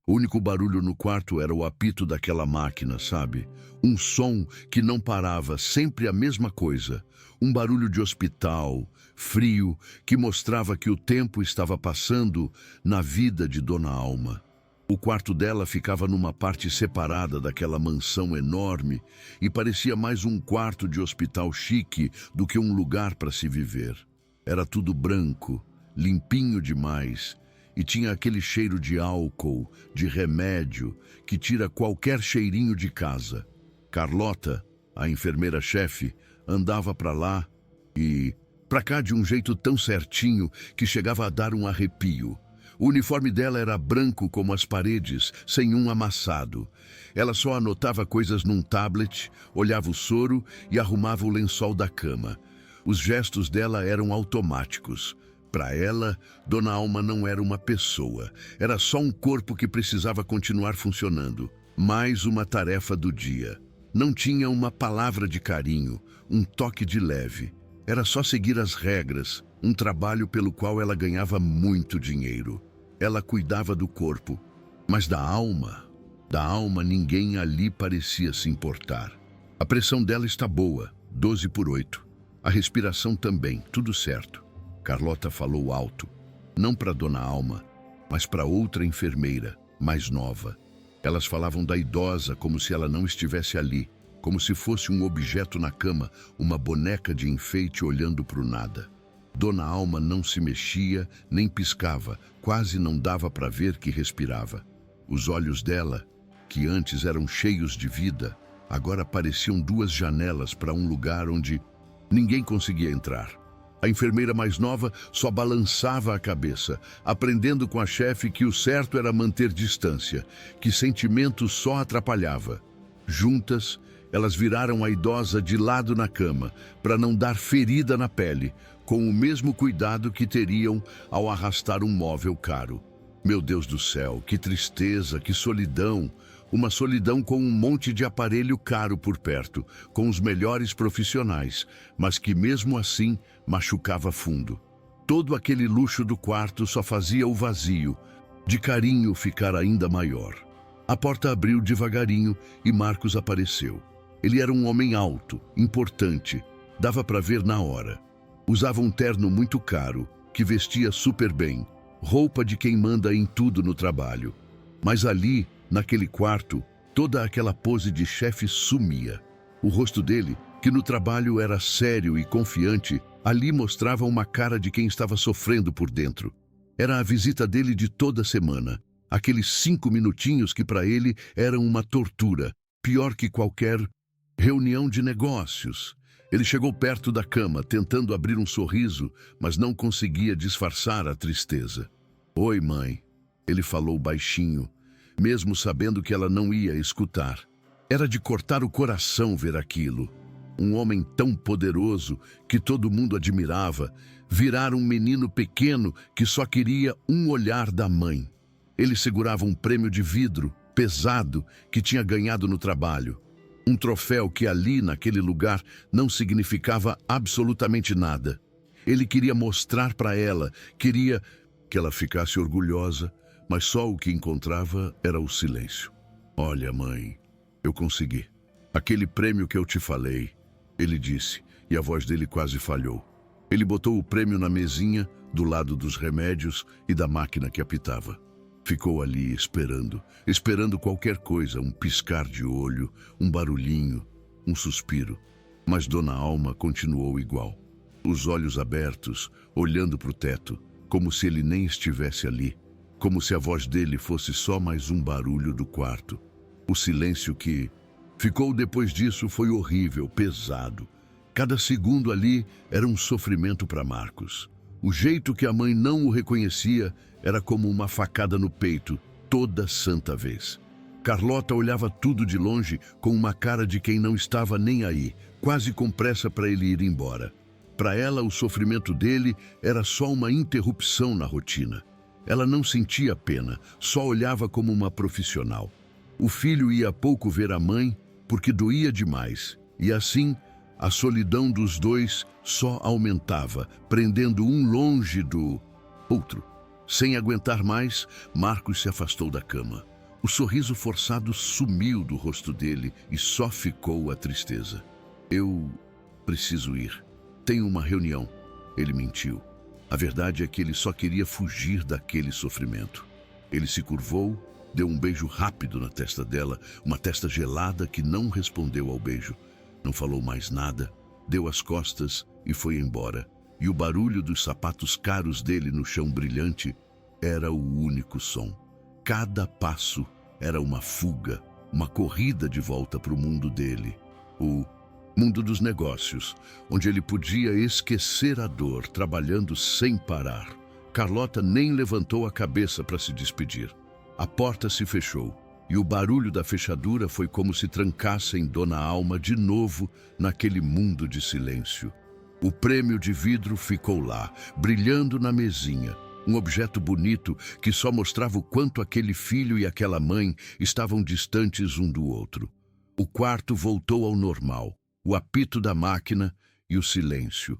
O único barulho no quarto era o apito daquela máquina, sabe? Um som que não parava, sempre a mesma coisa. Um barulho de hospital, frio, que mostrava que o tempo estava passando na vida de Dona Alma. O quarto dela ficava numa parte separada daquela mansão enorme e parecia mais um quarto de hospital chique do que um lugar para se viver. Era tudo branco, limpinho demais, e tinha aquele cheiro de álcool, de remédio, que tira qualquer cheirinho de casa. Carlota, a enfermeira-chefe, andava para lá e para cá de um jeito tão certinho que chegava a dar um arrepio. O uniforme dela era branco como as paredes, sem um amassado. Ela só anotava coisas num tablet, olhava o soro e arrumava o lençol da cama. Os gestos dela eram automáticos. Para ela, Dona Alma não era uma pessoa. Era só um corpo que precisava continuar funcionando. Mais uma tarefa do dia. Não tinha uma palavra de carinho, um toque de leve. Era só seguir as regras, um trabalho pelo qual ela ganhava muito dinheiro. Ela cuidava do corpo, mas da alma ninguém ali parecia se importar. A pressão dela está boa, 12/8. A respiração também, tudo certo. Carlota falou alto, não para Dona Alma, mas para outra enfermeira, mais nova. Elas falavam da idosa como se ela não estivesse ali, como se fosse um objeto na cama, uma boneca de enfeite olhando para o nada. Dona Alma não se mexia, nem piscava, quase não dava para ver que respirava. Os olhos dela, que antes eram cheios de vida, agora pareciam duas janelas para um lugar onde ninguém conseguia entrar. A enfermeira mais nova só balançava a cabeça, aprendendo com a chefe que o certo era manter distância, que sentimento só atrapalhava. Juntas, elas viraram a idosa de lado na cama, para não dar ferida na pele, com o mesmo cuidado que teriam ao arrastar um móvel caro. Meu Deus do céu, que tristeza, que solidão! Uma solidão com um monte de aparelho caro por perto, com os melhores profissionais, mas que mesmo assim machucava fundo. Todo aquele luxo do quarto só fazia o vazio, de carinho ficar ainda maior. A porta abriu devagarinho e Marcos apareceu. Ele era um homem alto, importante, dava para ver na hora. Usava um terno muito caro, que vestia super bem, roupa de quem manda em tudo no trabalho. Mas ali, naquele quarto, toda aquela pose de chefe sumia. O rosto dele, que no trabalho era sério e confiante, ali mostrava uma cara de quem estava sofrendo por dentro. Era a visita dele de toda semana, aqueles 5 minutinhos que para ele eram uma tortura, pior que qualquer reunião de negócios. Ele chegou perto da cama, tentando abrir um sorriso, mas não conseguia disfarçar a tristeza. "Oi, mãe", ele falou baixinho, mesmo sabendo que ela não ia escutar. Era de cortar o coração ver aquilo. Um homem tão poderoso que todo mundo admirava, virar um menino pequeno que só queria um olhar da mãe. Ele segurava um prêmio de vidro, pesado, que tinha ganhado no trabalho. Um troféu que ali, naquele lugar, não significava absolutamente nada. Ele queria mostrar para ela, queria que ela ficasse orgulhosa, mas só o que encontrava era o silêncio. "Olha, mãe, eu consegui. Aquele prêmio que eu te falei", ele disse, e a voz dele quase falhou. Ele botou o prêmio na mesinha, do lado dos remédios e da máquina que apitava. Ficou ali esperando qualquer coisa, um piscar de olho, um barulhinho, um suspiro. Mas Dona Alma continuou igual, os olhos abertos, olhando para o teto, como se ele nem estivesse ali, como se a voz dele fosse só mais um barulho do quarto. O silêncio que ficou depois disso foi horrível, pesado. Cada segundo ali era um sofrimento para Marcos. O jeito que a mãe não o reconhecia era como uma facada no peito, toda santa vez. Carlota olhava tudo de longe com uma cara de quem não estava nem aí, quase com pressa para ele ir embora. Para ela, o sofrimento dele era só uma interrupção na rotina. Ela não sentia pena, só olhava como uma profissional. O filho ia pouco ver a mãe porque doía demais, e assim a solidão dos dois só aumentava, prendendo um longe do outro. Sem aguentar mais, Marcos se afastou da cama. O sorriso forçado sumiu do rosto dele e só ficou a tristeza. Eu preciso ir. Tenho uma reunião. Ele mentiu. A verdade é que ele só queria fugir daquele sofrimento. Ele se curvou, deu um beijo rápido na testa dela, uma testa gelada que não respondeu ao beijo. Não falou mais nada, deu as costas e foi embora. E o barulho dos sapatos caros dele no chão brilhante era o único som. Cada passo era uma fuga, uma corrida de volta para o mundo dele. O mundo dos negócios, onde ele podia esquecer a dor, trabalhando sem parar. Carlota nem levantou a cabeça para se despedir. A porta se fechou, e o barulho da fechadura foi como se trancassem Dona Alma de novo naquele mundo de silêncio. O prêmio de vidro ficou lá, brilhando na mesinha, um objeto bonito que só mostrava o quanto aquele filho e aquela mãe estavam distantes um do outro. O quarto voltou ao normal. O apito da máquina e o silêncio.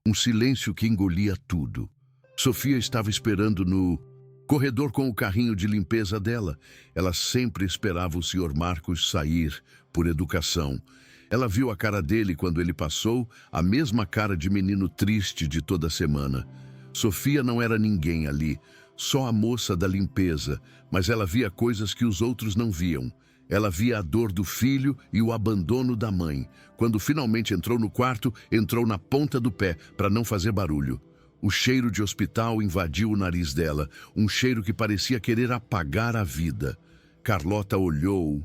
Um silêncio que engolia tudo. Sofia estava esperando no corredor com o carrinho de limpeza dela. Ela sempre esperava o Sr. Marcos sair, por educação. Ela viu a cara dele quando ele passou, a mesma cara de menino triste de toda semana. Sofia não era ninguém ali, só a moça da limpeza, mas ela via coisas que os outros não viam. Ela via a dor do filho e o abandono da mãe. Quando finalmente entrou no quarto, entrou na ponta do pé, para não fazer barulho. O cheiro de hospital invadiu o nariz dela, um cheiro que parecia querer apagar a vida. Carlota olhou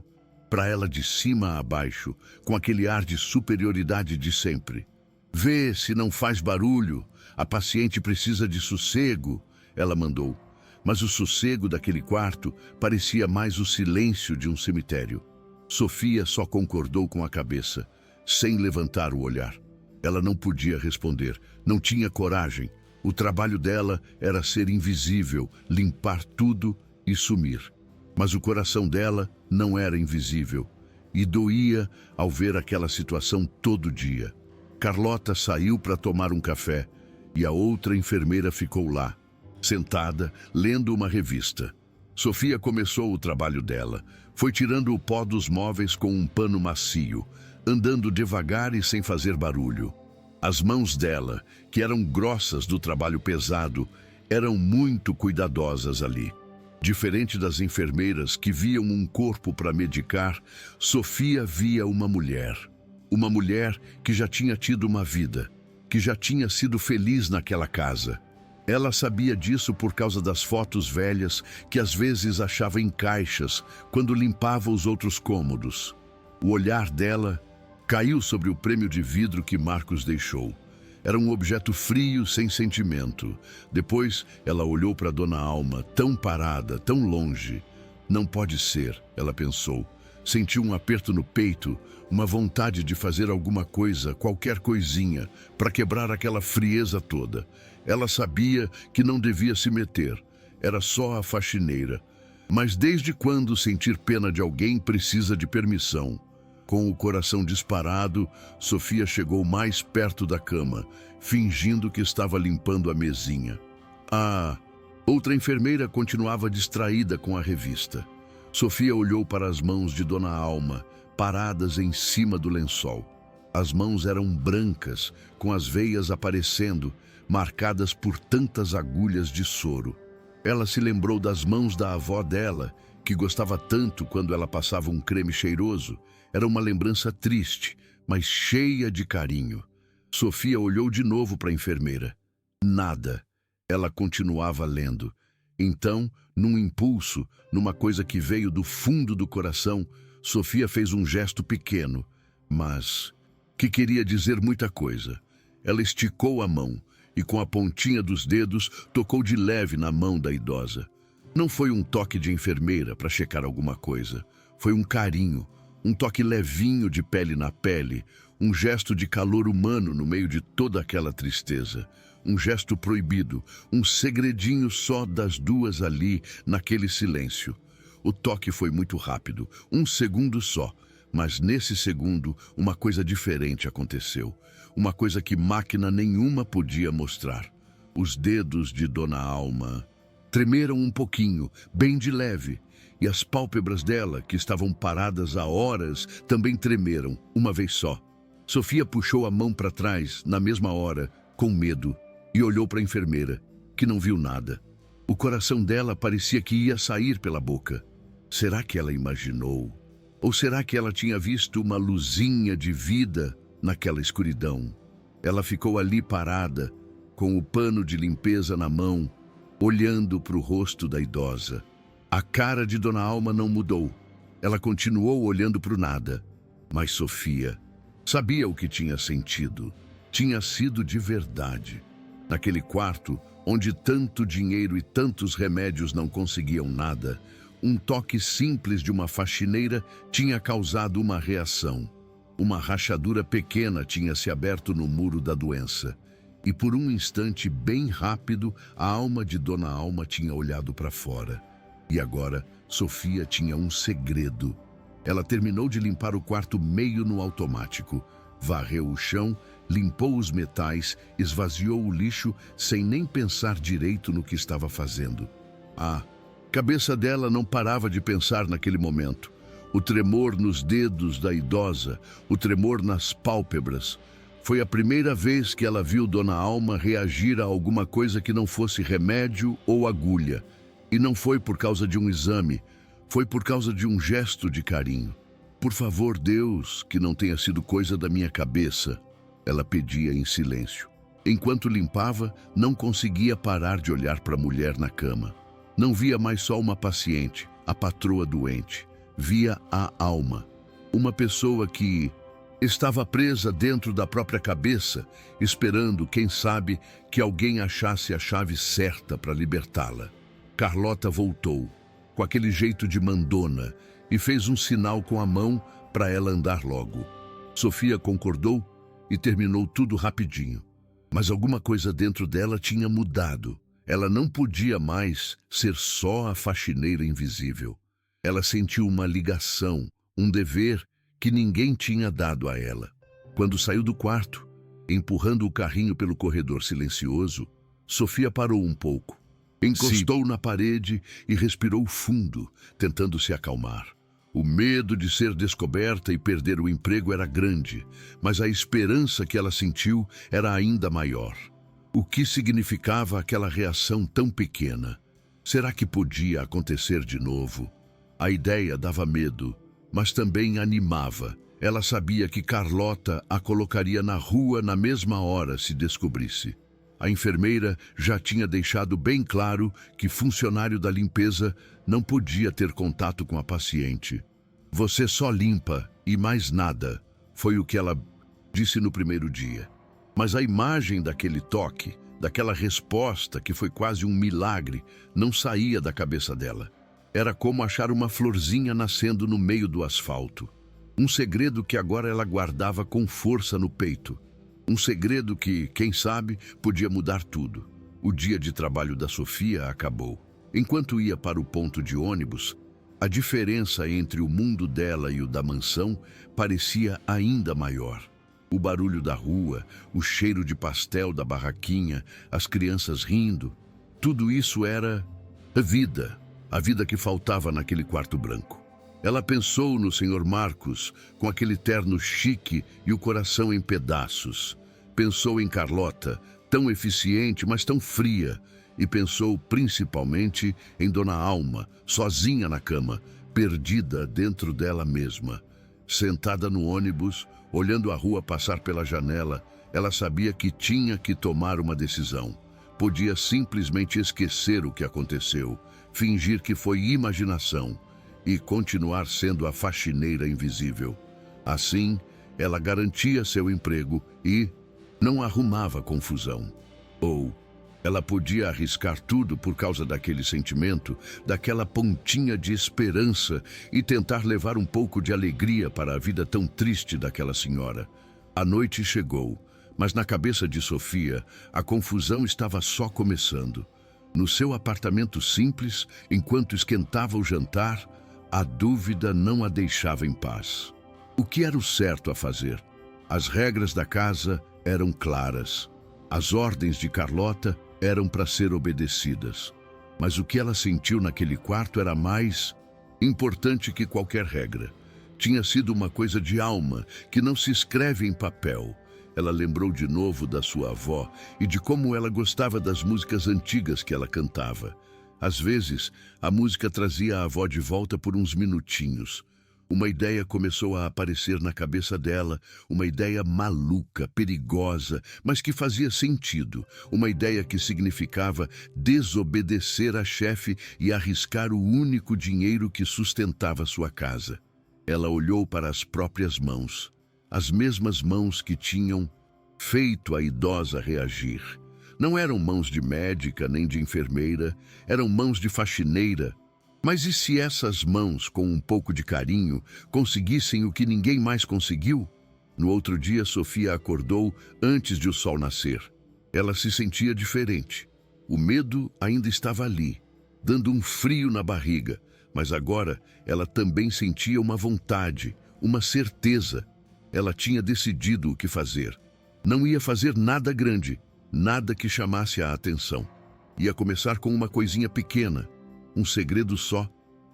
para ela de cima a baixo, com aquele ar de superioridade de sempre. Vê se não faz barulho, a paciente precisa de sossego, ela mandou. Mas o sossego daquele quarto parecia mais o silêncio de um cemitério. Sofia só concordou com a cabeça, sem levantar o olhar. Ela não podia responder, não tinha coragem. O trabalho dela era ser invisível, limpar tudo e sumir. Mas o coração dela não era invisível e doía ao ver aquela situação todo dia. Carlota saiu para tomar um café e a outra enfermeira ficou lá, sentada, lendo uma revista. Sofia começou o trabalho dela. Foi tirando o pó dos móveis com um pano macio, andando devagar e sem fazer barulho. As mãos dela, que eram grossas do trabalho pesado, eram muito cuidadosas ali. Diferente das enfermeiras que viam um corpo para medicar, Sofia via uma mulher. Uma mulher que já tinha tido uma vida, que já tinha sido feliz naquela casa. Ela sabia disso por causa das fotos velhas que às vezes achava em caixas quando limpava os outros cômodos. O olhar dela caiu sobre o prêmio de vidro que Marcos deixou. Era um objeto frio, sem sentimento. Depois ela olhou para Dona Alma, tão parada, tão longe. Não pode ser, ela pensou. Sentiu um aperto no peito, uma vontade de fazer alguma coisa, qualquer coisinha, para quebrar aquela frieza toda. Ela sabia que não devia se meter, era só a faxineira. Mas desde quando sentir pena de alguém precisa de permissão? Com o coração disparado, Sofia chegou mais perto da cama, fingindo que estava limpando a mesinha. Outra enfermeira continuava distraída com a revista. Sofia olhou para as mãos de Dona Alma, paradas em cima do lençol. As mãos eram brancas, com as veias aparecendo, marcadas por tantas agulhas de soro. Ela se lembrou das mãos da avó dela, que gostava tanto quando ela passava um creme cheiroso. Era uma lembrança triste, mas cheia de carinho. Sofia olhou de novo para a enfermeira. Nada. Ela continuava lendo. Então, num impulso, numa coisa que veio do fundo do coração, Sofia fez um gesto pequeno, mas que queria dizer muita coisa. Ela esticou a mão e, com a pontinha dos dedos, tocou de leve na mão da idosa. Não foi um toque de enfermeira para checar alguma coisa. Foi um carinho, um toque levinho de pele na pele, um gesto de calor humano no meio de toda aquela tristeza. Um gesto proibido, um segredinho só das duas ali, naquele silêncio. O toque foi muito rápido, 1 segundo só, mas nesse segundo uma coisa diferente aconteceu. Uma coisa que máquina nenhuma podia mostrar. Os dedos de Dona Alma tremeram um pouquinho, bem de leve, e as pálpebras dela, que estavam paradas há horas, também tremeram, uma vez só. Sofia puxou a mão para trás, na mesma hora, com medo, e olhou para a enfermeira, que não viu nada. O coração dela parecia que ia sair pela boca. Será que ela imaginou? Ou será que ela tinha visto uma luzinha de vida naquela escuridão? Ela ficou ali parada, com o pano de limpeza na mão, olhando para o rosto da idosa. A cara de Dona Alma não mudou. Ela continuou olhando para o nada. Mas Sofia sabia o que tinha sentido. Tinha sido de verdade. Naquele quarto, onde tanto dinheiro e tantos remédios não conseguiam nada, um toque simples de uma faxineira tinha causado uma reação. Uma rachadura pequena tinha se aberto no muro da doença. E por um instante bem rápido, a alma de Dona Alma tinha olhado para fora. E agora, Sofia tinha um segredo. Ela terminou de limpar o quarto meio no automático. Varreu o chão, limpou os metais, esvaziou o lixo sem nem pensar direito no que estava fazendo. A cabeça dela não parava de pensar naquele momento. O tremor nos dedos da idosa, o tremor nas pálpebras. Foi a primeira vez que ela viu Dona Alma reagir a alguma coisa que não fosse remédio ou agulha. E não foi por causa de um exame, foi por causa de um gesto de carinho. Por favor, Deus, que não tenha sido coisa da minha cabeça, ela pedia em silêncio. Enquanto limpava, não conseguia parar de olhar para a mulher na cama. Não via mais só uma paciente, a patroa doente. Via a alma, uma pessoa que estava presa dentro da própria cabeça, esperando, quem sabe, que alguém achasse a chave certa para libertá-la. Carlota voltou, com aquele jeito de mandona, e fez um sinal com a mão para ela andar logo. Sofia concordou e terminou tudo rapidinho. Mas alguma coisa dentro dela tinha mudado. Ela não podia mais ser só a faxineira invisível. Ela sentiu uma ligação, um dever que ninguém tinha dado a ela. Quando saiu do quarto, empurrando o carrinho pelo corredor silencioso, Sofia parou um pouco. Encostou na parede e respirou fundo, tentando se acalmar. O medo de ser descoberta e perder o emprego era grande, mas a esperança que ela sentiu era ainda maior. O que significava aquela reação tão pequena? Será que podia acontecer de novo? A ideia dava medo, mas também animava. Ela sabia que Carlota a colocaria na rua na mesma hora se descobrisse. A enfermeira já tinha deixado bem claro que funcionário da limpeza não podia ter contato com a paciente. Você só limpa e mais nada, foi o que ela disse no primeiro dia. Mas a imagem daquele toque, daquela resposta que foi quase um milagre, não saía da cabeça dela. Era como achar uma florzinha nascendo no meio do asfalto. Um segredo que agora ela guardava com força no peito. Um segredo que, quem sabe, podia mudar tudo. O dia de trabalho da Sofia acabou. Enquanto ia para o ponto de ônibus, a diferença entre o mundo dela e o da mansão parecia ainda maior. O barulho da rua, o cheiro de pastel da barraquinha, as crianças rindo, tudo isso era a vida que faltava naquele quarto branco. Ela pensou no Sr. Marcos, com aquele terno chique e o coração em pedaços. Pensou em Carlota, tão eficiente, mas tão fria. E pensou principalmente em Dona Alma, sozinha na cama, perdida dentro dela mesma. Sentada no ônibus, olhando a rua passar pela janela, ela sabia que tinha que tomar uma decisão. Podia simplesmente esquecer o que aconteceu, fingir que foi imaginação e continuar sendo a faxineira invisível. Assim, ela garantia seu emprego e não arrumava confusão. Ou ela podia arriscar tudo por causa daquele sentimento, daquela pontinha de esperança e tentar levar um pouco de alegria para a vida tão triste daquela senhora. A noite chegou, mas na cabeça de Sofia, a confusão estava só começando. No seu apartamento simples, enquanto esquentava o jantar, a dúvida não a deixava em paz. O que era o certo a fazer? As regras da casa eram claras. As ordens de Carlota eram para ser obedecidas. Mas o que ela sentiu naquele quarto era mais importante que qualquer regra. Tinha sido uma coisa de alma que não se escreve em papel. Ela lembrou de novo da sua avó e de como ela gostava das músicas antigas que ela cantava. Às vezes, a música trazia a avó de volta por uns minutinhos. Uma ideia começou a aparecer na cabeça dela, uma ideia maluca, perigosa, mas que fazia sentido. Uma ideia que significava desobedecer a chefe e arriscar o único dinheiro que sustentava sua casa. Ela olhou para as próprias mãos, as mesmas mãos que tinham feito a idosa reagir. Não eram mãos de médica nem de enfermeira, eram mãos de faxineira. Mas e se essas mãos, com um pouco de carinho, conseguissem o que ninguém mais conseguiu? No outro dia, Sofia acordou antes de o sol nascer. Ela se sentia diferente. O medo ainda estava ali, dando um frio na barriga, mas agora ela também sentia uma vontade, uma certeza. Ela tinha decidido o que fazer. Não ia fazer nada grande, nada que chamasse a atenção. Ia começar com uma coisinha pequena, um segredo só,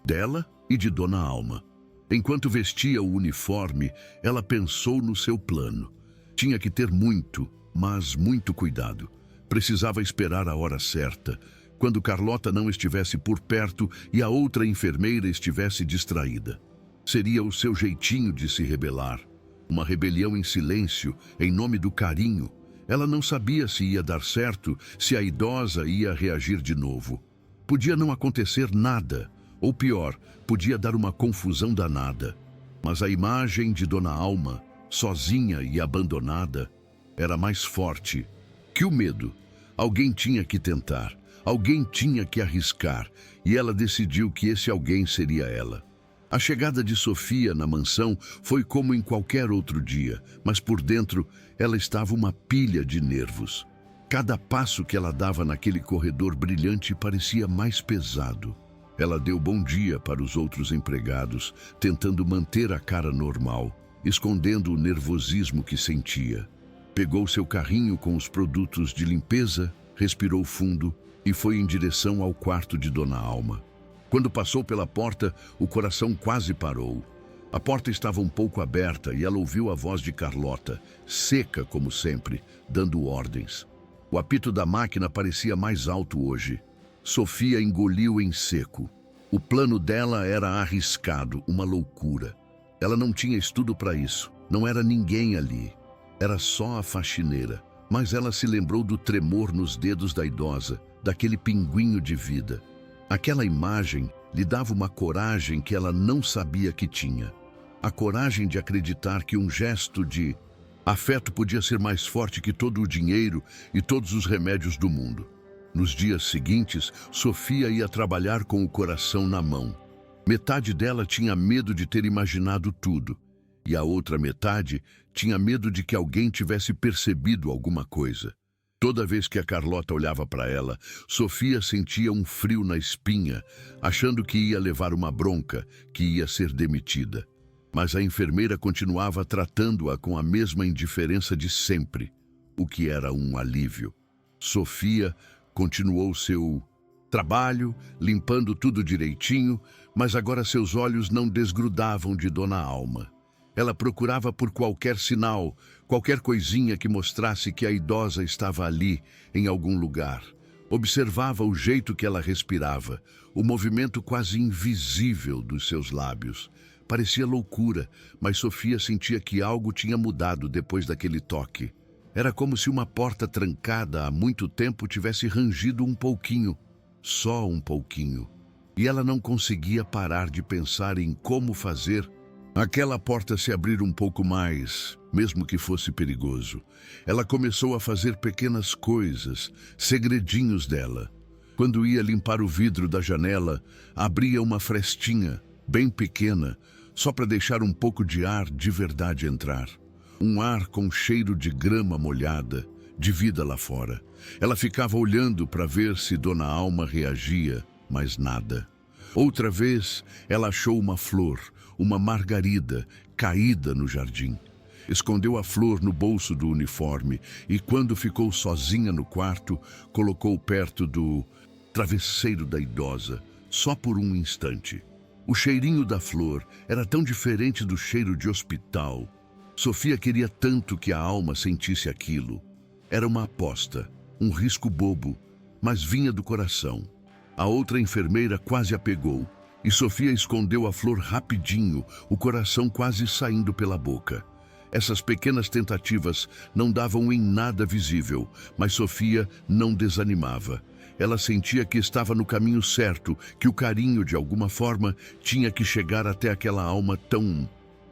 dela e de Dona Alma. Enquanto vestia o uniforme, ela pensou no seu plano. Tinha que ter muito, mas muito cuidado. Precisava esperar a hora certa, quando Carlota não estivesse por perto e a outra enfermeira estivesse distraída. Seria o seu jeitinho de se rebelar. Uma rebelião em silêncio, em nome do carinho. Ela não sabia se ia dar certo, se a idosa ia reagir de novo. Podia não acontecer nada, ou pior, podia dar uma confusão danada. Mas a imagem de Dona Alma, sozinha e abandonada, era mais forte que o medo. Alguém tinha que tentar, alguém tinha que arriscar, e ela decidiu que esse alguém seria ela. A chegada de Sofia na mansão foi como em qualquer outro dia, mas por dentro ela estava uma pilha de nervos. Cada passo que ela dava naquele corredor brilhante parecia mais pesado. Ela deu bom dia para os outros empregados, tentando manter a cara normal, escondendo o nervosismo que sentia. Pegou seu carrinho com os produtos de limpeza, respirou fundo e foi em direção ao quarto de Dona Alma. Quando passou pela porta, o coração quase parou. A porta estava um pouco aberta e ela ouviu a voz de Carlota, seca como sempre, dando ordens. O apito da máquina parecia mais alto hoje. Sofia engoliu em seco. O plano dela era arriscado, uma loucura. Ela não tinha estudo para isso. Não era ninguém ali. Era só a faxineira. Mas ela se lembrou do tremor nos dedos da idosa, daquele pinguinho de vida. Aquela imagem lhe dava uma coragem que ela não sabia que tinha. A coragem de acreditar que um gesto de afeto podia ser mais forte que todo o dinheiro e todos os remédios do mundo. Nos dias seguintes, Sofia ia trabalhar com o coração na mão. Metade dela tinha medo de ter imaginado tudo, e a outra metade tinha medo de que alguém tivesse percebido alguma coisa. Toda vez que a Carlota olhava para ela, Sofia sentia um frio na espinha, achando que ia levar uma bronca, que ia ser demitida. Mas a enfermeira continuava tratando-a com a mesma indiferença de sempre, o que era um alívio. Sofia continuou seu trabalho, limpando tudo direitinho, mas agora seus olhos não desgrudavam de Dona Alma. Ela procurava por qualquer sinal, qualquer coisinha que mostrasse que a idosa estava ali, em algum lugar. Observava o jeito que ela respirava, o movimento quase invisível dos seus lábios. Parecia loucura, mas Sofia sentia que algo tinha mudado depois daquele toque. Era como se uma porta trancada há muito tempo tivesse rangido um pouquinho, só um pouquinho. E ela não conseguia parar de pensar em como fazer aquela porta se abrir um pouco mais, mesmo que fosse perigoso. Ela começou a fazer pequenas coisas, segredinhos dela. Quando ia limpar o vidro da janela, abria uma frestinha, bem pequena, só para deixar um pouco de ar de verdade entrar. Um ar com cheiro de grama molhada, de vida lá fora. Ela ficava olhando para ver se Dona Alma reagia, mas nada. Outra vez, ela achou uma flor, uma margarida, caída no jardim. Escondeu a flor no bolso do uniforme e, quando ficou sozinha no quarto, colocou perto do travesseiro da idosa, só por um instante. O cheirinho da flor era tão diferente do cheiro de hospital. Sofia queria tanto que a alma sentisse aquilo. Era uma aposta, um risco bobo, mas vinha do coração. A outra enfermeira quase a pegou, e Sofia escondeu a flor rapidinho, o coração quase saindo pela boca. Essas pequenas tentativas não davam em nada visível, mas Sofia não desanimava. Ela sentia que estava no caminho certo, que o carinho, de alguma forma, tinha que chegar até aquela alma tão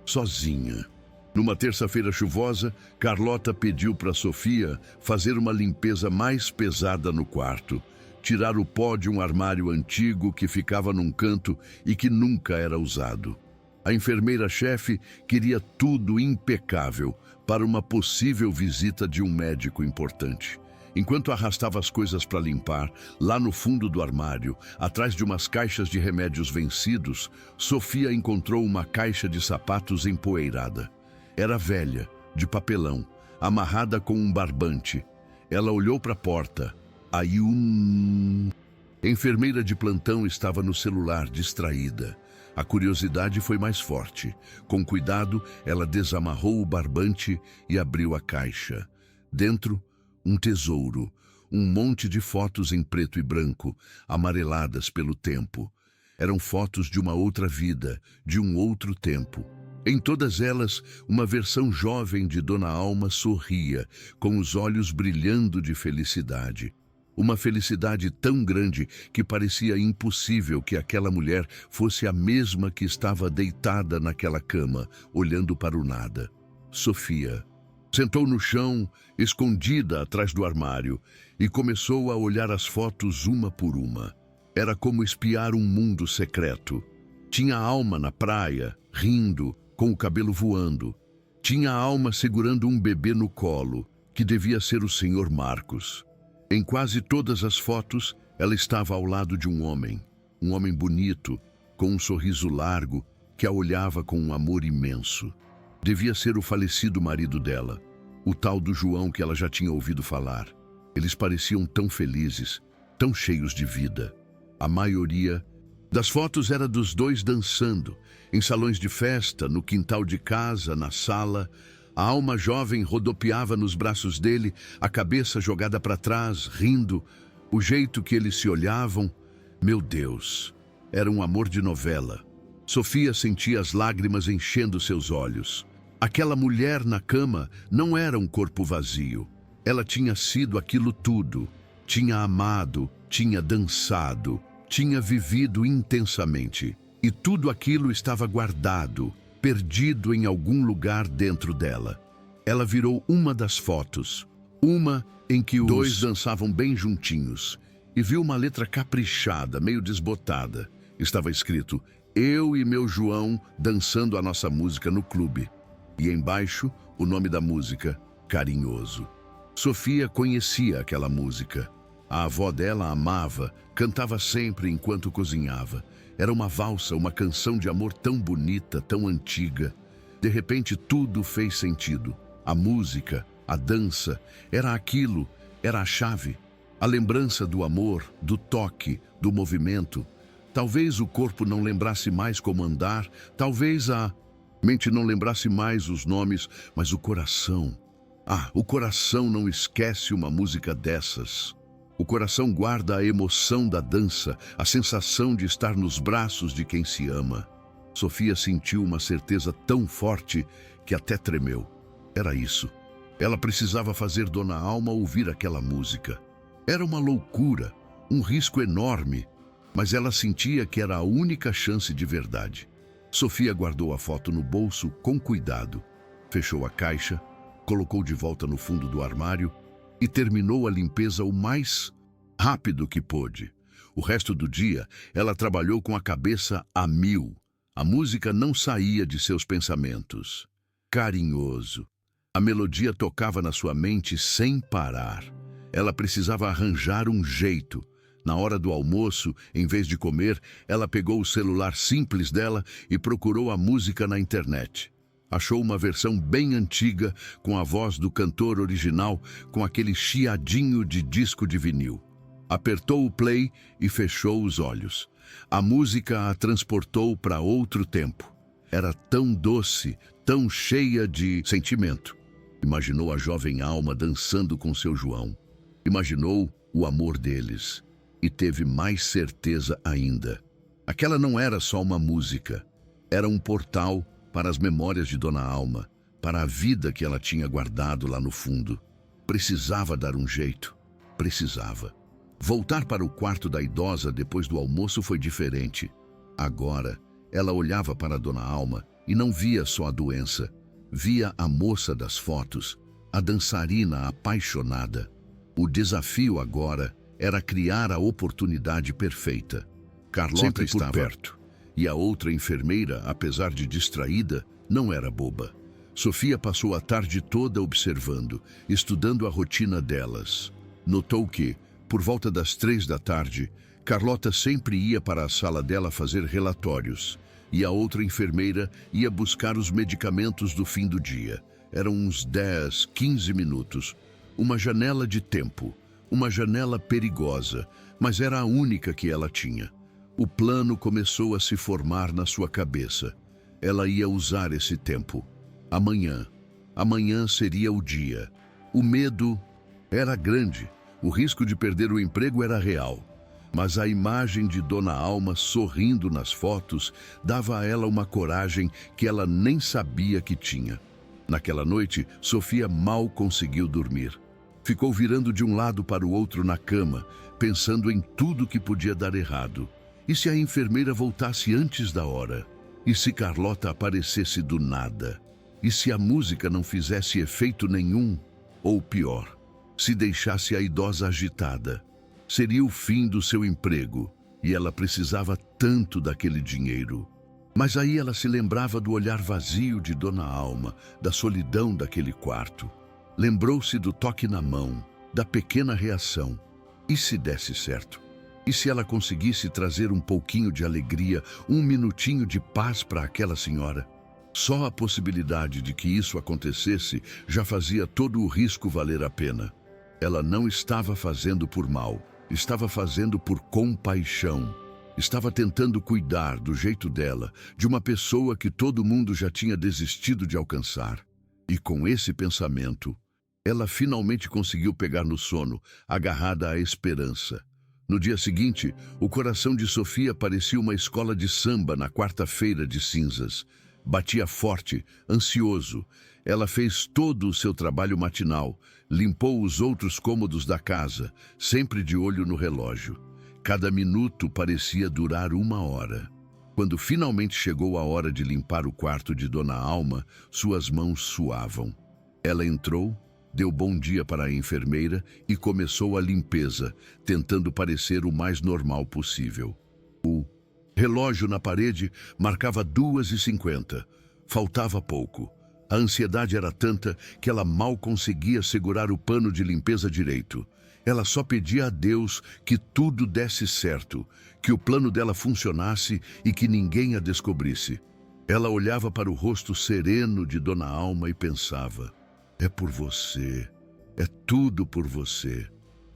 sozinha. Numa terça-feira chuvosa, Carlota pediu para Sofia fazer uma limpeza mais pesada no quarto, tirar o pó de um armário antigo que ficava num canto e que nunca era usado. A enfermeira-chefe queria tudo impecável para uma possível visita de um médico importante. Enquanto arrastava as coisas para limpar, lá no fundo do armário, atrás de umas caixas de remédios vencidos, Sofia encontrou uma caixa de sapatos empoeirada. Era velha, de papelão, amarrada com um barbante. Ela olhou para a porta. Aí A enfermeira de plantão estava no celular, distraída. A curiosidade foi mais forte. Com cuidado, ela desamarrou o barbante e abriu a caixa. Dentro, um tesouro, um monte de fotos em preto e branco, amareladas pelo tempo. Eram fotos de uma outra vida, de um outro tempo. Em todas elas, uma versão jovem de Dona Alma sorria, com os olhos brilhando de felicidade. Uma felicidade tão grande que parecia impossível que aquela mulher fosse a mesma que estava deitada naquela cama, olhando para o nada. Sofia sentou no chão, escondida atrás do armário, e começou a olhar as fotos uma por uma. Era como espiar um mundo secreto. Tinha a Alma na praia, rindo, com o cabelo voando. Tinha a Alma segurando um bebê no colo, que devia ser o Sr. Marcos. Em quase todas as fotos, ela estava ao lado de um homem bonito, com um sorriso largo, que a olhava com um amor imenso. Devia ser o falecido marido dela, o tal do João que ela já tinha ouvido falar. Eles pareciam tão felizes, tão cheios de vida. A maioria das fotos era dos dois dançando, em salões de festa, no quintal de casa, na sala. A Alma jovem rodopiava nos braços dele, a cabeça jogada para trás, rindo. O jeito que eles se olhavam, meu Deus, era um amor de novela. Sofia sentia as lágrimas enchendo seus olhos. Aquela mulher na cama não era um corpo vazio. Ela tinha sido aquilo tudo. Tinha amado, tinha dançado, tinha vivido intensamente. E tudo aquilo estava guardado, perdido em algum lugar dentro dela. Ela virou uma das fotos, uma em que os dois dançavam bem juntinhos, e viu uma letra caprichada, meio desbotada. Estava escrito: "Eu e meu João dançando a nossa música no clube." E embaixo, o nome da música, Carinhoso. Sofia conhecia aquela música. A avó dela amava, cantava sempre enquanto cozinhava. Era uma valsa, uma canção de amor tão bonita, tão antiga. De repente tudo fez sentido. A música, a dança, era aquilo, era a chave. A lembrança do amor, do toque, do movimento. Talvez o corpo não lembrasse mais como andar, talvez a mente não lembrasse mais os nomes, mas o coração. O coração não esquece uma música dessas. O coração guarda a emoção da dança, a sensação de estar nos braços de quem se ama. Sofia sentiu uma certeza tão forte que até tremeu. Era isso. Ela precisava fazer Dona Alma ouvir aquela música. Era uma loucura, um risco enorme, mas ela sentia que era a única chance de verdade. Sofia guardou a foto no bolso com cuidado, fechou a caixa, colocou de volta no fundo do armário e terminou a limpeza o mais rápido que pôde. O resto do dia, ela trabalhou com a cabeça a mil. A música não saía de seus pensamentos. Carinhoso. A melodia tocava na sua mente sem parar. Ela precisava arranjar um jeito. Na hora do almoço, em vez de comer, ela pegou o celular simples dela e procurou a música na internet. Achou uma versão bem antiga, com a voz do cantor original, com aquele chiadinho de disco de vinil. Apertou o play e fechou os olhos. A música a transportou para outro tempo. Era tão doce, tão cheia de sentimento. Imaginou a jovem alma dançando com seu João. Imaginou o amor deles. E teve mais certeza ainda. Aquela não era só uma música. Era um portal para as memórias de Dona Alma, para a vida que ela tinha guardado lá no fundo. Precisava dar um jeito. Precisava. Voltar para o quarto da idosa depois do almoço foi diferente. Agora, ela olhava para Dona Alma e não via só a doença. Via a moça das fotos, a dançarina apaixonada. O desafio agora era criar a oportunidade perfeita. Carlota estava por perto, e a outra enfermeira, apesar de distraída, não era boba. Sofia passou a tarde toda observando, estudando a rotina delas. Notou que, por volta das 3 da tarde, Carlota sempre ia para a sala dela fazer relatórios, e a outra enfermeira ia buscar os medicamentos do fim do dia. Eram uns 10, 15 minutos. Uma janela de tempo, uma janela perigosa, mas era a única que ela tinha. O plano começou a se formar na sua cabeça. Ela ia usar esse tempo. Amanhã seria o dia. O medo era grande. O risco de perder o emprego era real. Mas a imagem de Dona Alma sorrindo nas fotos dava a ela uma coragem que ela nem sabia que tinha. Naquela noite, Sofia mal conseguiu dormir. Ficou virando de um lado para o outro na cama, pensando em tudo que podia dar errado. E se a enfermeira voltasse antes da hora? E se Carlota aparecesse do nada? E se a música não fizesse efeito nenhum? Ou pior, se deixasse a idosa agitada? Seria o fim do seu emprego, e ela precisava tanto daquele dinheiro. Mas aí ela se lembrava do olhar vazio de Dona Alma, da solidão daquele quarto. Lembrou-se do toque na mão, da pequena reação. E se desse certo? E se ela conseguisse trazer um pouquinho de alegria, um minutinho de paz para aquela senhora? Só a possibilidade de que isso acontecesse já fazia todo o risco valer a pena. Ela não estava fazendo por mal, estava fazendo por compaixão. Estava tentando cuidar, do jeito dela, de uma pessoa que todo mundo já tinha desistido de alcançar. E com esse pensamento, ela finalmente conseguiu pegar no sono, agarrada à esperança. No dia seguinte, o coração de Sofia parecia uma escola de samba na quarta-feira de cinzas. Batia forte, ansioso. Ela fez todo o seu trabalho matinal, limpou os outros cômodos da casa, sempre de olho no relógio. Cada minuto parecia durar 1 hora. Quando finalmente chegou a hora de limpar o quarto de Dona Alma, suas mãos suavam. Ela entrou, deu bom dia para a enfermeira e começou a limpeza, tentando parecer o mais normal possível. O relógio na parede marcava 2h50. Faltava pouco. A ansiedade era tanta que ela mal conseguia segurar o pano de limpeza direito. Ela só pedia a Deus que tudo desse certo, que o plano dela funcionasse e que ninguém a descobrisse. Ela olhava para o rosto sereno de Dona Alma e pensava: é por você, é tudo por você.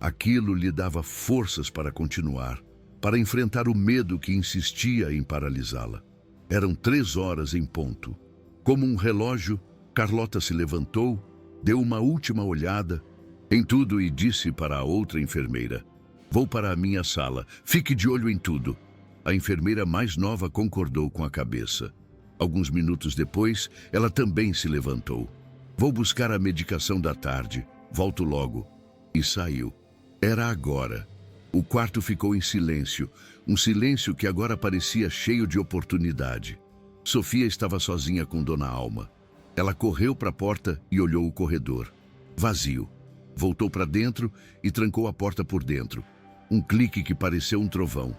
Aquilo lhe dava forças para continuar, para enfrentar o medo que insistia em paralisá-la. Eram 3 horas em ponto. Como um relógio, Carlota se levantou, deu uma última olhada em tudo e disse para a outra enfermeira: vou para a minha sala, fique de olho em tudo. A enfermeira mais nova concordou com a cabeça. Alguns minutos depois, ela também se levantou. Vou buscar a medicação da tarde, volto logo. E saiu. Era agora. O quarto ficou em silêncio, um silêncio que agora parecia cheio de oportunidade. Sofia estava sozinha com Dona Alma. Ela correu para a porta e olhou o corredor. Vazio. Voltou para dentro e trancou a porta por dentro. Um clique que pareceu um trovão.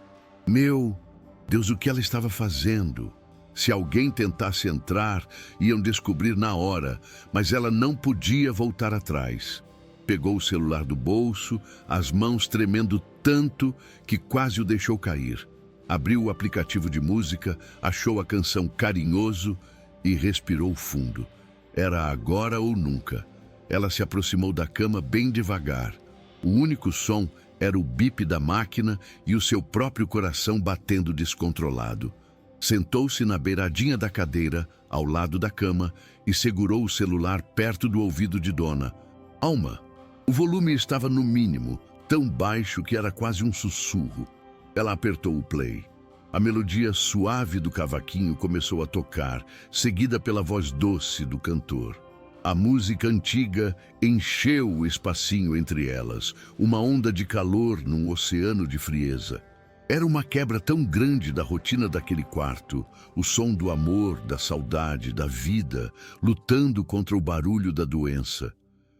Meu Deus, o que ela estava fazendo? Se alguém tentasse entrar, iam descobrir na hora, mas ela não podia voltar atrás. Pegou o celular do bolso, as mãos tremendo tanto que quase o deixou cair. Abriu o aplicativo de música, achou a canção Carinhoso e respirou fundo. Era agora ou nunca. Ela se aproximou da cama bem devagar. O único som Era o bip da máquina e o seu próprio coração batendo descontrolado. Sentou-se na beiradinha da cadeira, ao lado da cama, e segurou o celular perto do ouvido de Dona Alma. O volume estava no mínimo, tão baixo que era quase um sussurro. Ela apertou o play. A melodia suave do cavaquinho começou a tocar, seguida pela voz doce do cantor. A música antiga encheu o espacinho entre elas, uma onda de calor num oceano de frieza. Era uma quebra tão grande da rotina daquele quarto, o som do amor, da saudade, da vida, lutando contra o barulho da doença.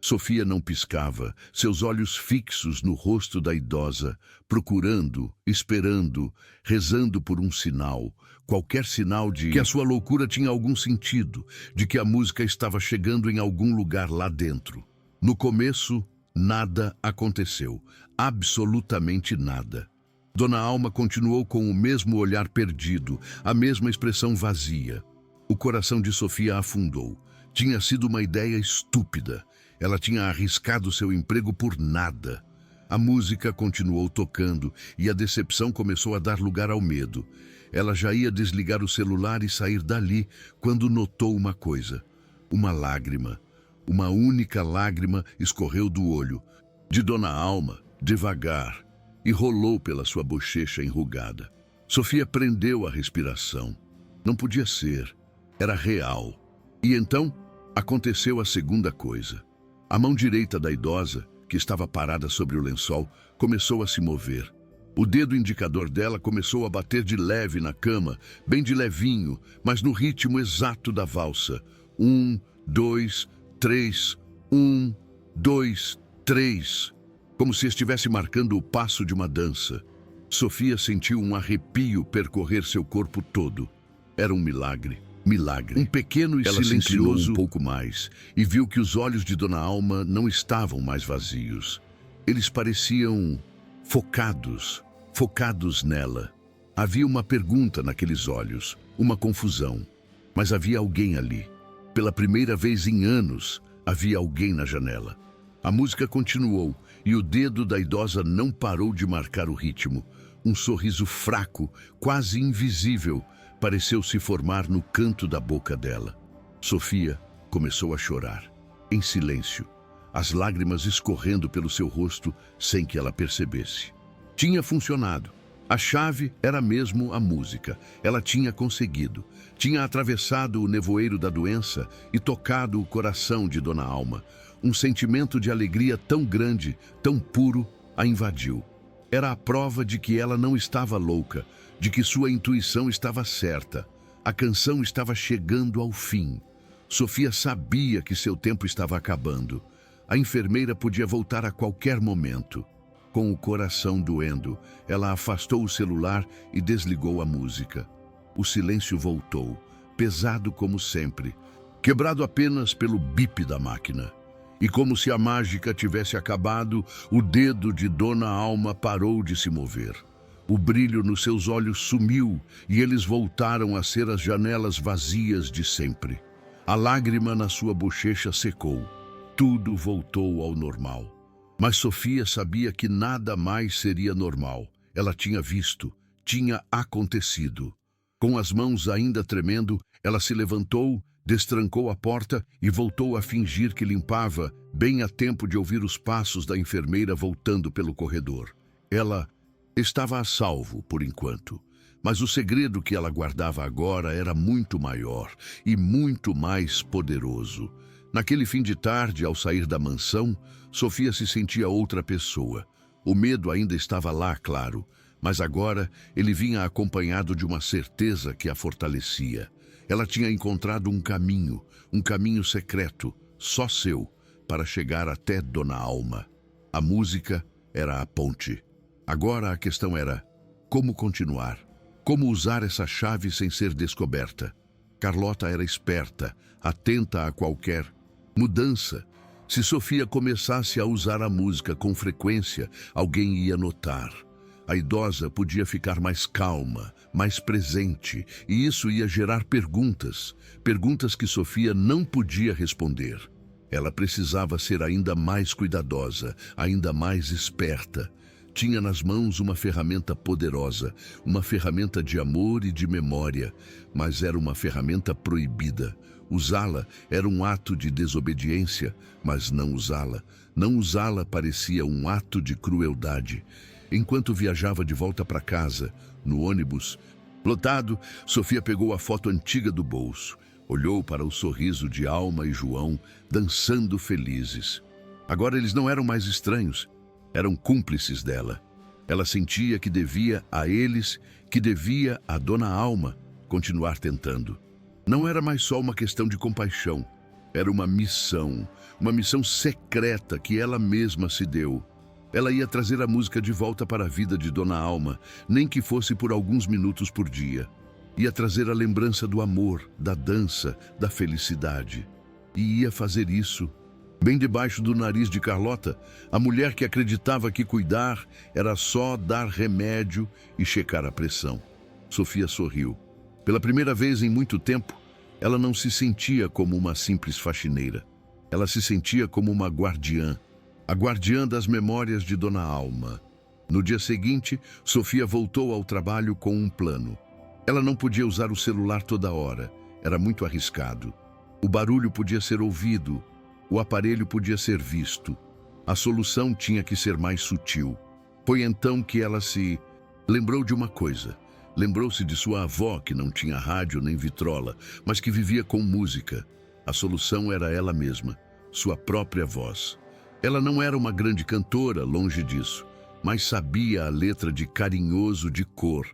Sofia não piscava, seus olhos fixos no rosto da idosa, procurando, esperando, rezando por um sinal, qualquer sinal de que a sua loucura tinha algum sentido, de que a música estava chegando em algum lugar lá dentro. No começo, nada aconteceu, absolutamente nada. Dona Alma continuou com o mesmo olhar perdido, a mesma expressão vazia. O coração de Sofia afundou. Tinha sido uma ideia estúpida. Ela tinha arriscado seu emprego por nada. A música continuou tocando e a decepção começou a dar lugar ao medo. Ela já ia desligar o celular e sair dali quando notou uma coisa. Uma lágrima. Uma única lágrima escorreu do olho de Dona Alma, devagar, e rolou pela sua bochecha enrugada. Sofia prendeu a respiração. Não podia ser. Era real. E então aconteceu a segunda coisa. A mão direita da idosa, que estava parada sobre o lençol, começou a se mover. O dedo indicador dela começou a bater de leve na cama, bem de levinho, mas no ritmo exato da valsa. 1, 2, 3, 1, 2, 3. Como se estivesse marcando o passo de uma dança. Sofia sentiu um arrepio percorrer seu corpo todo. Era um milagre. Milagre. Um pequeno e silencioso um pouco mais, e viu que os olhos de Dona Alma não estavam mais vazios. Eles pareciam focados nela. Havia uma pergunta naqueles olhos, uma confusão. Mas havia alguém ali. Pela primeira vez em anos, havia alguém na janela. A música continuou, e o dedo da idosa não parou de marcar o ritmo. Um sorriso fraco, quase invisível, pareceu se formar no canto da boca dela. Sofia começou a chorar, em silêncio, as lágrimas escorrendo pelo seu rosto sem que ela percebesse. Tinha funcionado. A chave era mesmo a música. Ela tinha conseguido. Tinha atravessado o nevoeiro da doença e tocado o coração de Dona Alma. Um sentimento de alegria tão grande, tão puro, a invadiu. Era a prova de que ela não estava louca, de que sua intuição estava certa. A canção estava chegando ao fim. Sofia sabia que seu tempo estava acabando. A enfermeira podia voltar a qualquer momento. Com o coração doendo, ela afastou o celular e desligou a música. O silêncio voltou, pesado como sempre, quebrado apenas pelo bip da máquina. E como se a mágica tivesse acabado, o dedo de Dona Alma parou de se mover. O brilho nos seus olhos sumiu e eles voltaram a ser as janelas vazias de sempre. A lágrima na sua bochecha secou. Tudo voltou ao normal. Mas Sofia sabia que nada mais seria normal. Ela tinha visto, tinha acontecido. Com as mãos ainda tremendo, ela se levantou, destrancou a porta e voltou a fingir que limpava, bem a tempo de ouvir os passos da enfermeira voltando pelo corredor. Ela estava a salvo, por enquanto, mas o segredo que ela guardava agora era muito maior e muito mais poderoso. Naquele fim de tarde, ao sair da mansão, Sofia se sentia outra pessoa. O medo ainda estava lá, claro, mas agora ele vinha acompanhado de uma certeza que a fortalecia. Ela tinha encontrado um caminho secreto, só seu, para chegar até Dona Alma. A música era a ponte. Agora a questão era como continuar, como usar essa chave sem ser descoberta. Carlota era esperta, atenta a qualquer mudança. Se Sofia começasse a usar a música com frequência, alguém ia notar. A idosa podia ficar mais calma, mais presente, e isso ia gerar perguntas que Sofia não podia responder. Ela precisava ser ainda mais cuidadosa, ainda mais esperta. tinha nas mãos uma ferramenta poderosa, uma ferramenta de amor e de memória, mas era uma ferramenta proibida. Usá-la era um ato de desobediência, mas não usá-la parecia um ato de crueldade. Enquanto viajava de volta para casa, no ônibus lotado, Sofia pegou a foto antiga do bolso, olhou para o sorriso de Alma e João dançando felizes. Agora eles não eram mais estranhos, eram cúmplices dela. Ela sentia que devia a eles, que devia a Dona Alma continuar tentando. Não era mais só uma questão de compaixão, era uma missão secreta que ela mesma se deu. Ela ia trazer a música de volta para a vida de Dona Alma, nem que fosse por alguns minutos por dia. Ia trazer a lembrança do amor, da dança, da felicidade. E ia fazer isso bem debaixo do nariz de Carlota, a mulher que acreditava que cuidar era só dar remédio e checar a pressão. Sofia sorriu. Pela primeira vez em muito tempo, ela não se sentia como uma simples faxineira. Ela se sentia como uma guardiã, a guardiã das memórias de Dona Alma. No dia seguinte, Sofia voltou ao trabalho com um plano. Ela não podia usar o celular toda hora, era muito arriscado. O barulho podia ser ouvido, o aparelho podia ser visto. A solução tinha que ser mais sutil. Foi então que ela se lembrou de uma coisa. Lembrou-se de sua avó, que não tinha rádio nem vitrola, mas que vivia com música. A solução era ela mesma, sua própria voz. Ela não era uma grande cantora, longe disso, mas sabia a letra de Carinhoso de Cor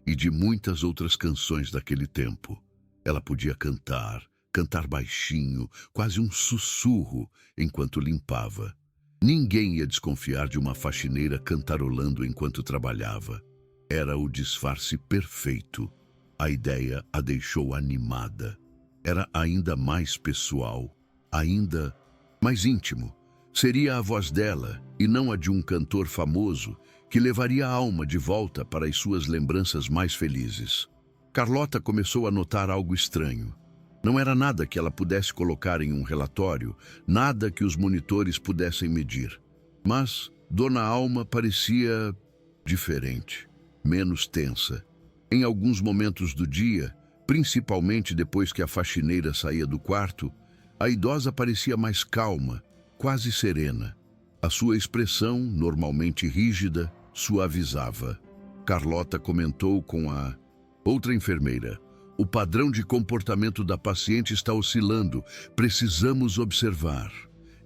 e de muitas outras canções daquele tempo. Ela podia cantar baixinho, quase um sussurro, enquanto limpava. Ninguém ia desconfiar de uma faxineira cantarolando enquanto trabalhava. Era o disfarce perfeito. A ideia a deixou animada. Era ainda mais pessoal, ainda mais íntimo. Seria a voz dela, e não a de um cantor famoso, que levaria a Alma de volta para as suas lembranças mais felizes. Carlota começou a notar algo estranho. Não era nada que ela pudesse colocar em um relatório, nada que os monitores pudessem medir. Mas Dona Alma parecia diferente, menos tensa. Em alguns momentos do dia, principalmente depois que a faxineira saía do quarto, a idosa parecia mais calma, quase serena. A sua expressão, normalmente rígida, suavizava. Carlota comentou com a outra enfermeira: "O padrão de comportamento da paciente está oscilando. Precisamos observar."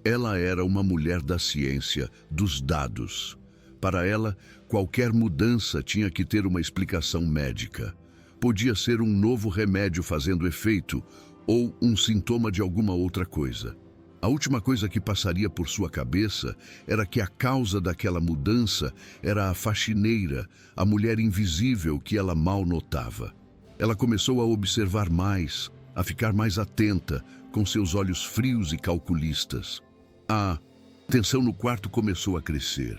Ela era uma mulher da ciência, dos dados. Para ela, qualquer mudança tinha que ter uma explicação médica. Podia ser um novo remédio fazendo efeito ou um sintoma de alguma outra coisa. A última coisa que passaria por sua cabeça era que a causa daquela mudança era a faxineira, a mulher invisível que ela mal notava. Ela começou a observar mais, a ficar mais atenta, com seus olhos frios e calculistas. A tensão no quarto começou a crescer.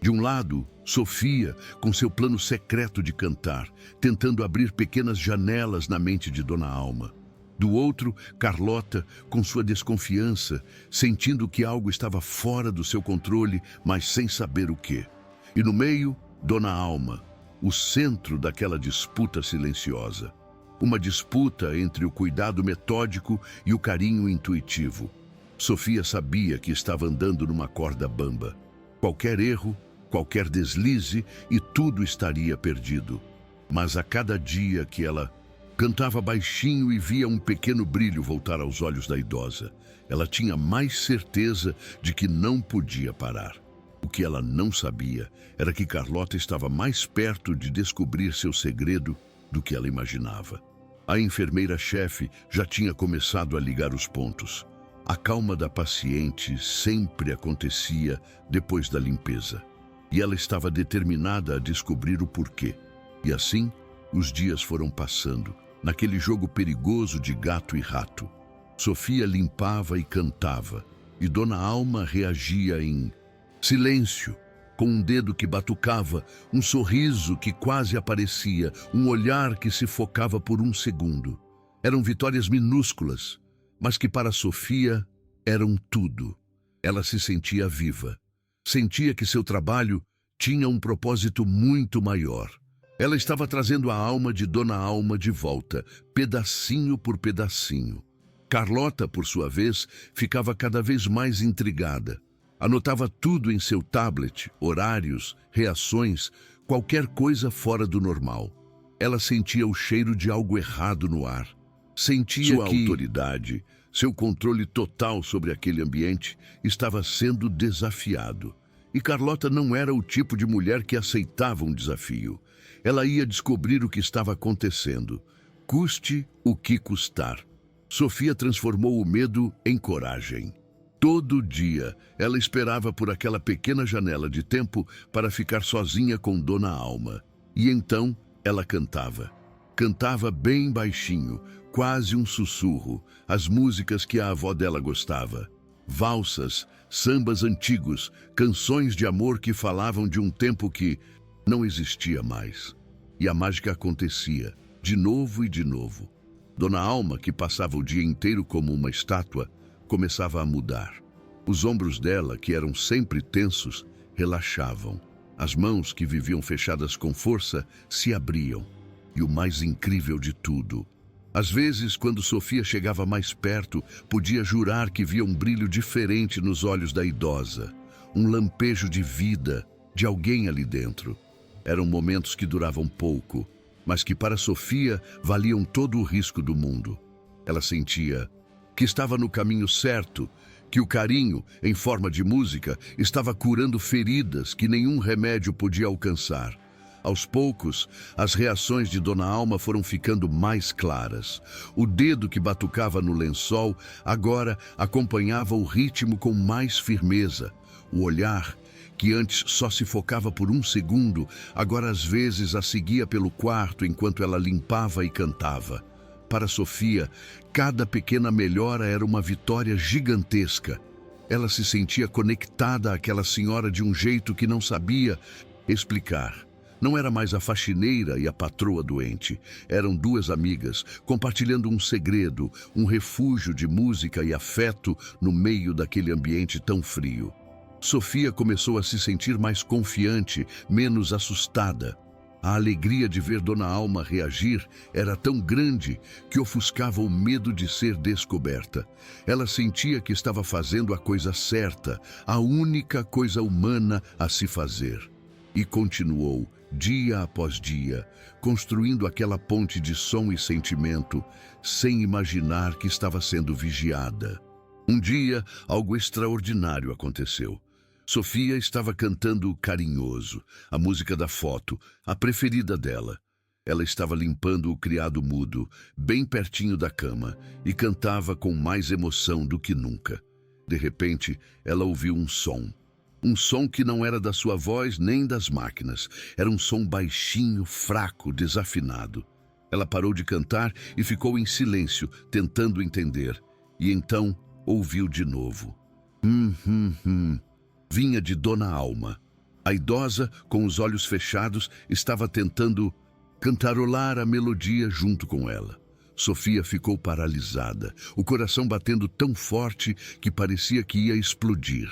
De um lado, Sofia, com seu plano secreto de cantar, tentando abrir pequenas janelas na mente de Dona Alma. Do outro, Carlota, com sua desconfiança, sentindo que algo estava fora do seu controle, mas sem saber o quê. E no meio, Dona Alma, o centro daquela disputa silenciosa. Uma disputa entre o cuidado metódico e o carinho intuitivo. Sofia sabia que estava andando numa corda bamba. Qualquer erro, qualquer deslize e tudo estaria perdido. Mas a cada dia que ela cantava baixinho e via um pequeno brilho voltar aos olhos da idosa, ela tinha mais certeza de que não podia parar. O que ela não sabia era que Carlota estava mais perto de descobrir seu segredo do que ela imaginava. A enfermeira-chefe já tinha começado a ligar os pontos. A calma da paciente sempre acontecia depois da limpeza. E ela estava determinada a descobrir o porquê. E assim, os dias foram passando, naquele jogo perigoso de gato e rato. Sofia limpava e cantava, e Dona Alma reagia em silêncio, com um dedo que batucava, um sorriso que quase aparecia, um olhar que se focava por um segundo. Eram vitórias minúsculas, mas que para Sofia eram tudo. Ela se sentia viva. Sentia que seu trabalho tinha um propósito muito maior. Ela estava trazendo a alma de Dona Alma de volta, pedacinho por pedacinho. Carlota, por sua vez, ficava cada vez mais intrigada. Anotava tudo em seu tablet, horários, reações, qualquer coisa fora do normal. Ela sentia o cheiro de algo errado no ar. Sentia sua autoridade, seu controle total sobre aquele ambiente, estava sendo desafiado. E Carlota não era o tipo de mulher que aceitava um desafio. Ela ia descobrir o que estava acontecendo, custe o que custar. Sofia transformou o medo em coragem. Todo dia, ela esperava por aquela pequena janela de tempo para ficar sozinha com Dona Alma. E então, ela cantava. Cantava bem baixinho, quase um sussurro, as músicas que a avó dela gostava. Valsas, sambas antigos, canções de amor que falavam de um tempo que não existia mais. E a mágica acontecia, de novo e de novo. Dona Alma, que passava o dia inteiro como uma estátua, começava a mudar. Os ombros dela, que eram sempre tensos, relaxavam. As mãos, que viviam fechadas com força, se abriam. E o mais incrível de tudo, às vezes, quando Sofia chegava mais perto, podia jurar que via um brilho diferente nos olhos da idosa, um lampejo de vida, de alguém ali dentro. Eram momentos que duravam pouco, mas que para Sofia valiam todo o risco do mundo. Ela sentia que estava no caminho certo, que o carinho, em forma de música, estava curando feridas que nenhum remédio podia alcançar. Aos poucos, as reações de Dona Alma foram ficando mais claras. O dedo que batucava no lençol agora acompanhava o ritmo com mais firmeza. O olhar, que antes só se focava por um segundo, agora às vezes a seguia pelo quarto enquanto ela limpava e cantava. Para Sofia, cada pequena melhora era uma vitória gigantesca. Ela se sentia conectada àquela senhora de um jeito que não sabia explicar. Não era mais a faxineira e a patroa doente. Eram duas amigas, compartilhando um segredo, um refúgio de música e afeto no meio daquele ambiente tão frio. Sofia começou a se sentir mais confiante, menos assustada. A alegria de ver Dona Alma reagir era tão grande que ofuscava o medo de ser descoberta. Ela sentia que estava fazendo a coisa certa, a única coisa humana a se fazer. E continuou, dia após dia, construindo aquela ponte de som e sentimento, sem imaginar que estava sendo vigiada. Um dia, algo extraordinário aconteceu. Sofia estava cantando Carinhoso, a música da foto, a preferida dela. Ela estava limpando o criado mudo, bem pertinho da cama, e cantava com mais emoção do que nunca. De repente, ela ouviu um som. Um som que não era da sua voz nem das máquinas. Era um som baixinho, fraco, desafinado. Ela parou de cantar e ficou em silêncio, tentando entender. E então ouviu de novo. Vinha de Dona Alma. A idosa, com os olhos fechados, estava tentando cantarolar a melodia junto com ela. Sofia ficou paralisada, o coração batendo tão forte que parecia que ia explodir.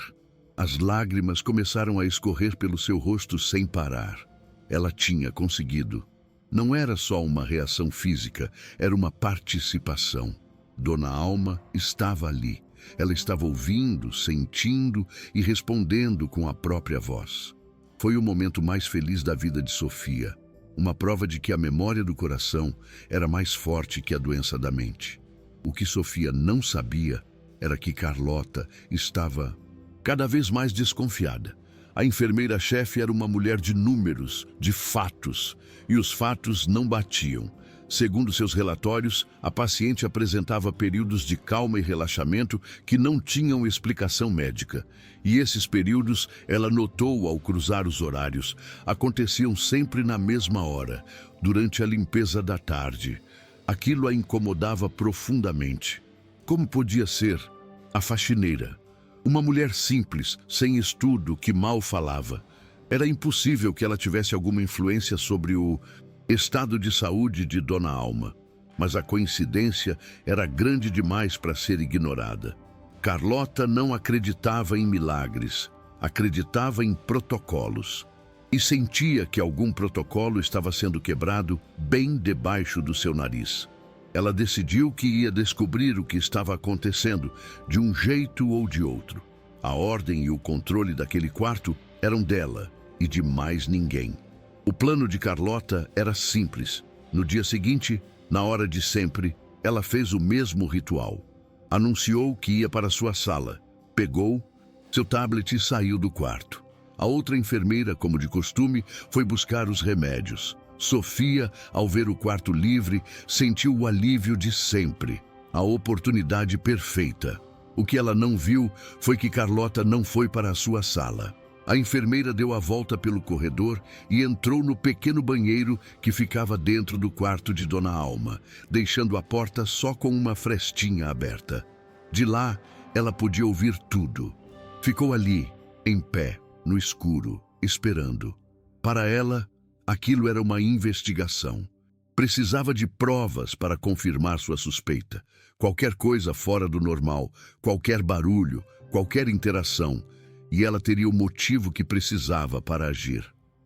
As lágrimas começaram a escorrer pelo seu rosto sem parar. Ela tinha conseguido. Não era só uma reação física, era uma participação. Dona Alma estava ali. Ela estava ouvindo, sentindo e respondendo com a própria voz. Foi o momento mais feliz da vida de Sofia. Uma prova de que a memória do coração era mais forte que a doença da mente. O que Sofia não sabia era que Carlota estava cada vez mais desconfiada. A enfermeira-chefe era uma mulher de números, de fatos, e os fatos não batiam. Segundo seus relatórios, a paciente apresentava períodos de calma e relaxamento que não tinham explicação médica. E esses períodos, ela notou ao cruzar os horários, aconteciam sempre na mesma hora, durante a limpeza da tarde. Aquilo a incomodava profundamente. Como podia ser a faxineira? Uma mulher simples, sem estudo, que mal falava. Era impossível que ela tivesse alguma influência sobre o estado de saúde de Dona Alma. Mas a coincidência era grande demais para ser ignorada. Carlota não acreditava em milagres, acreditava em protocolos. e sentia que algum protocolo estava sendo quebrado bem debaixo do seu nariz. Ela decidiu que ia descobrir o que estava acontecendo, de um jeito ou de outro. A ordem e o controle daquele quarto eram dela e de mais ninguém. O plano de Carlota era simples. No dia seguinte, na hora de sempre, ela fez o mesmo ritual. Anunciou que ia para sua sala, pegou seu tablet e saiu do quarto. A outra enfermeira, como de costume, foi buscar os remédios. Sofia, ao ver o quarto livre, sentiu o alívio de sempre, a oportunidade perfeita. O que ela não viu foi que Carlota não foi para a sua sala. A enfermeira deu a volta pelo corredor e entrou no pequeno banheiro que ficava dentro do quarto de Dona Alma, deixando a porta só com uma frestinha aberta. De lá, ela podia ouvir tudo. Ficou ali, em pé, no escuro, esperando. Para ela, aquilo era uma investigação. Precisava de provas para confirmar sua suspeita. Qualquer coisa fora do normal, qualquer barulho, qualquer interação, e ela teria o motivo que precisava para agir.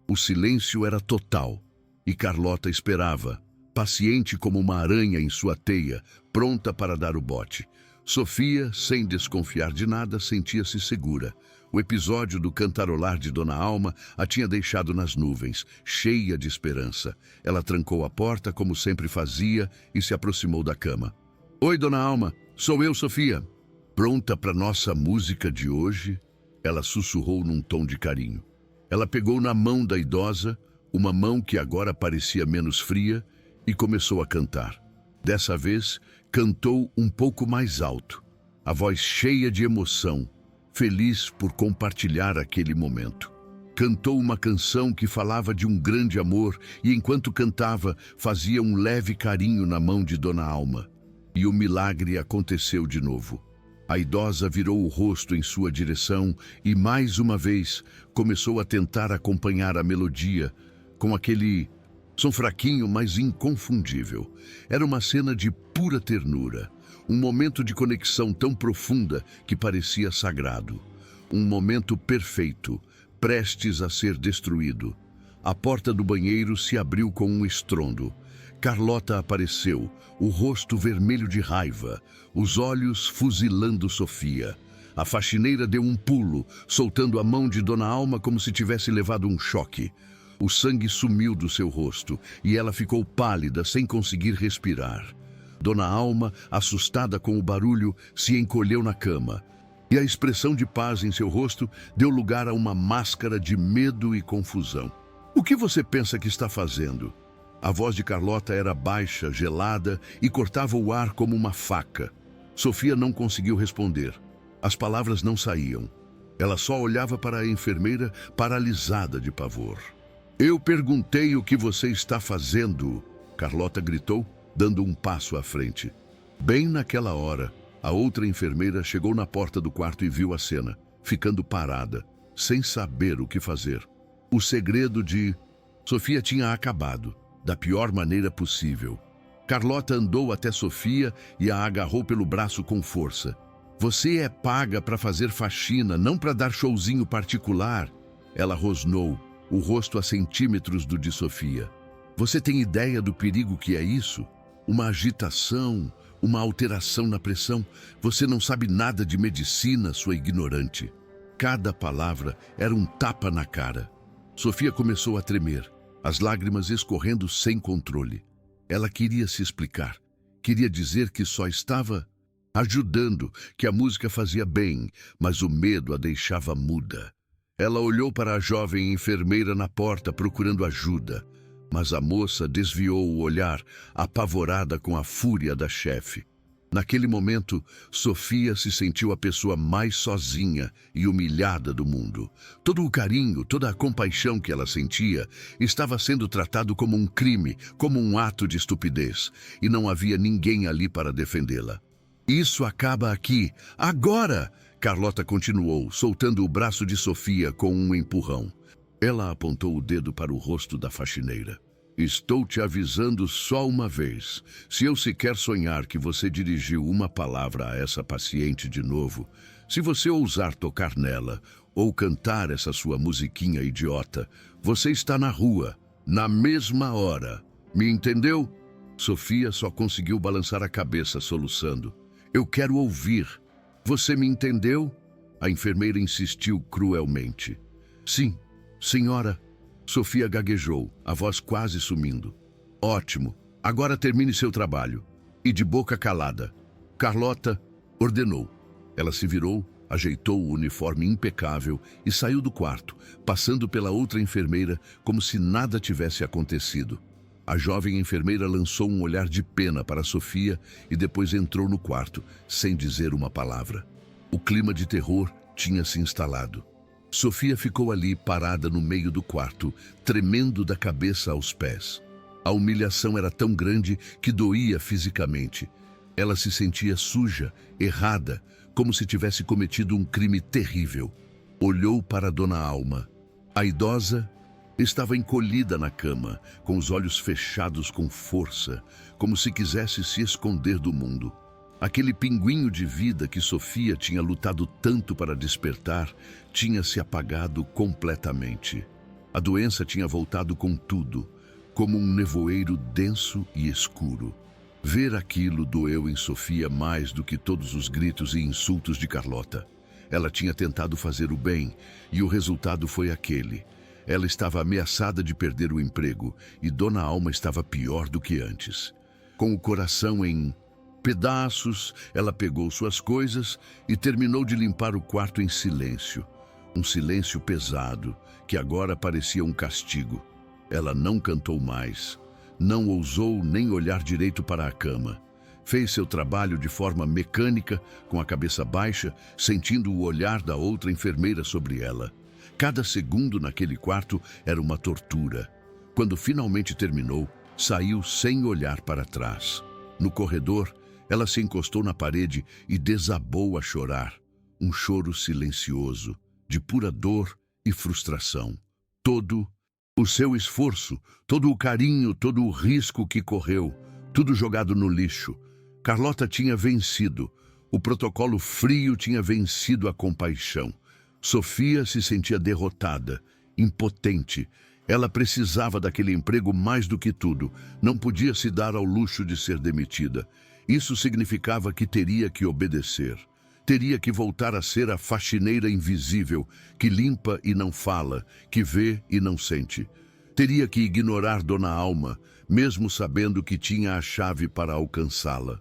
O silêncio era total, e Carlota esperava, paciente como uma aranha em sua teia, pronta para dar o bote. Sofia, sem desconfiar de nada, sentia-se segura. O episódio do cantarolar de Dona Alma a tinha deixado nas nuvens, cheia de esperança. Ela trancou a porta, como sempre fazia, e se aproximou da cama. "Oi, Dona Alma, sou eu, Sofia. Pronta para nossa música de hoje?" Ela sussurrou num tom de carinho. Ela pegou na mão da idosa, uma mão que agora parecia menos fria, e começou a cantar. Dessa vez, cantou um pouco mais alto, a voz cheia de emoção, feliz por compartilhar aquele momento. Cantou uma canção que falava de um grande amor e, enquanto cantava, fazia um leve carinho na mão de Dona Alma. E o milagre aconteceu de novo. A idosa virou o rosto em sua direção e, mais uma vez, começou a tentar acompanhar a melodia com aquele som fraquinho, mas inconfundível. Era uma cena de pura ternura, um momento de conexão tão profunda que parecia sagrado. Um momento perfeito, prestes a ser destruído. A porta do banheiro se abriu com um estrondo. Carlota apareceu, o rosto vermelho de raiva, os olhos fuzilando Sofia. A faxineira deu um pulo, soltando a mão de Dona Alma como se tivesse levado um choque. O sangue sumiu do seu rosto e ela ficou pálida, sem conseguir respirar. Dona Alma, assustada com o barulho, se encolheu na cama. E a expressão de paz em seu rosto deu lugar a uma máscara de medo e confusão. "O que você pensa que está fazendo?" A voz de Carlota era baixa, gelada e cortava o ar como uma faca. Sofia não conseguiu responder. As palavras não saíam. Ela só olhava para a enfermeira, paralisada de pavor. "Eu perguntei o que você está fazendo", Carlota gritou, dando um passo à frente. Bem naquela hora, a outra enfermeira chegou na porta do quarto e viu a cena, ficando parada, sem saber o que fazer. O segredo de Sofia tinha acabado, da pior maneira possível. Carlota andou até Sofia e a agarrou pelo braço com força. "Você é paga para fazer faxina, não para dar showzinho particular." Ela rosnou, o rosto a centímetros do de Sofia. "Você tem ideia do perigo que é isso? Uma agitação, uma alteração na pressão. Você não sabe nada de medicina, sua ignorante." Cada palavra era um tapa na cara. Sofia começou a tremer, as lágrimas escorrendo sem controle. Ela queria se explicar. Queria dizer que só estava ajudando, que a música fazia bem, mas o medo a deixava muda. Ela olhou para a jovem enfermeira na porta procurando ajuda, mas a moça desviou o olhar, apavorada com a fúria da chefe. Naquele momento, Sofia se sentiu a pessoa mais sozinha e humilhada do mundo. Todo o carinho, toda a compaixão que ela sentia estava sendo tratado como um crime, como um ato de estupidez, e não havia ninguém ali para defendê-la. "Isso acaba aqui, agora!" Carlota continuou, soltando o braço de Sofia com um empurrão. Ela apontou o dedo para o rosto da faxineira. "Estou te avisando só uma vez. Se eu sequer sonhar que você dirigiu uma palavra a essa paciente de novo, Se você ousar tocar nela ou cantar essa sua musiquinha idiota, você está na rua, na mesma hora. Me entendeu? Sofia só conseguiu balançar a cabeça, soluçando. Eu quero ouvir. Você me entendeu? A enfermeira insistiu cruelmente. Sim, senhora. Sofia gaguejou, a voz quase sumindo. Ótimo. Agora termine seu trabalho. E de boca calada. Carlota ordenou. Ela se virou, ajeitou o uniforme impecável e saiu do quarto, passando pela outra enfermeira como se nada tivesse acontecido. A jovem enfermeira lançou um olhar de pena para Sofia e depois entrou no quarto, sem dizer uma palavra. O clima de terror tinha se instalado. Sofia ficou ali parada no meio do quarto, tremendo da cabeça aos pés. A humilhação era tão grande que doía fisicamente. Ela se sentia suja, errada, como se tivesse cometido um crime terrível. Olhou para Dona Alma. A idosa estava encolhida na cama, com os olhos fechados com força, como se quisesse se esconder do mundo. Aquele pinguinho de vida que Sofia tinha lutado tanto para despertar tinha se apagado completamente. A doença tinha voltado com tudo, como um nevoeiro denso e escuro. Ver aquilo doeu em Sofia mais do que todos os gritos e insultos de Carlota. Ela tinha tentado fazer o bem e o resultado foi aquele. Ela estava ameaçada de perder o emprego e Dona Alma estava pior do que antes. Com o coração em pedaços, ela pegou suas coisas e terminou de limpar o quarto em silêncio. Um silêncio pesado, que agora parecia um castigo. Ela não cantou mais, não ousou nem olhar direito para a cama. Fez seu trabalho de forma mecânica, com a cabeça baixa, sentindo o olhar da outra enfermeira sobre ela. Cada segundo naquele quarto era uma tortura. Quando finalmente terminou, saiu sem olhar para trás. No corredor, ela se encostou na parede e desabou a chorar. Um choro silencioso, de pura dor e frustração. Todo o seu esforço, todo o carinho, todo o risco que correu, tudo jogado no lixo. Carlota tinha vencido. O protocolo frio tinha vencido a compaixão. Sofia se sentia derrotada, impotente. Ela precisava daquele emprego mais do que tudo. Não podia se dar ao luxo de ser demitida. Isso significava que teria que obedecer. Teria que voltar a ser a faxineira invisível, que limpa e não fala, que vê e não sente. Teria que ignorar Dona Alma, mesmo sabendo que tinha a chave para alcançá-la.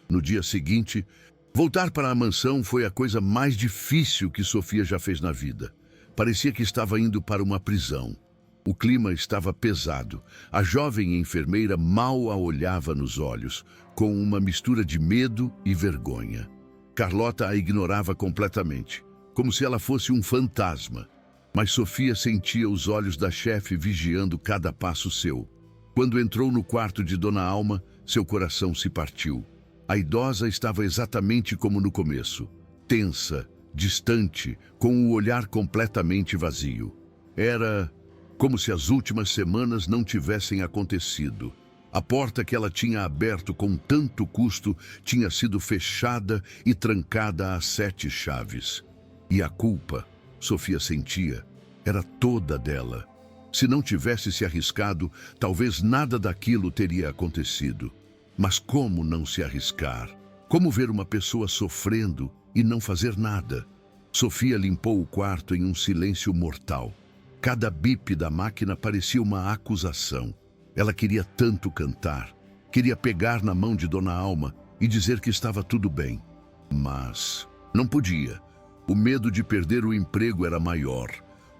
No dia seguinte, voltar para a mansão foi a coisa mais difícil que Sofia já fez na vida. Parecia que estava indo para uma prisão. O clima estava pesado. A jovem enfermeira mal a olhava nos olhos, com uma mistura de medo e vergonha. Carlota a ignorava completamente, como se ela fosse um fantasma. Mas Sofia sentia os olhos da chefe vigiando cada passo seu. Quando entrou no quarto de Dona Alma, seu coração se partiu. A idosa estava exatamente como no começo, tensa, distante, com o olhar completamente vazio. Era como se as últimas semanas não tivessem acontecido. A porta que ela tinha aberto com tanto custo tinha sido fechada e trancada a 7 chaves. E a culpa, Sofia sentia, era toda dela. Se não tivesse se arriscado, talvez nada daquilo teria acontecido. Mas como não se arriscar? Como ver uma pessoa sofrendo e não fazer nada? Sofia limpou o quarto em um silêncio mortal. Cada bip da máquina parecia uma acusação. Ela queria tanto cantar, queria pegar na mão de Dona Alma e dizer que estava tudo bem. Mas não podia. O medo de perder o emprego era maior.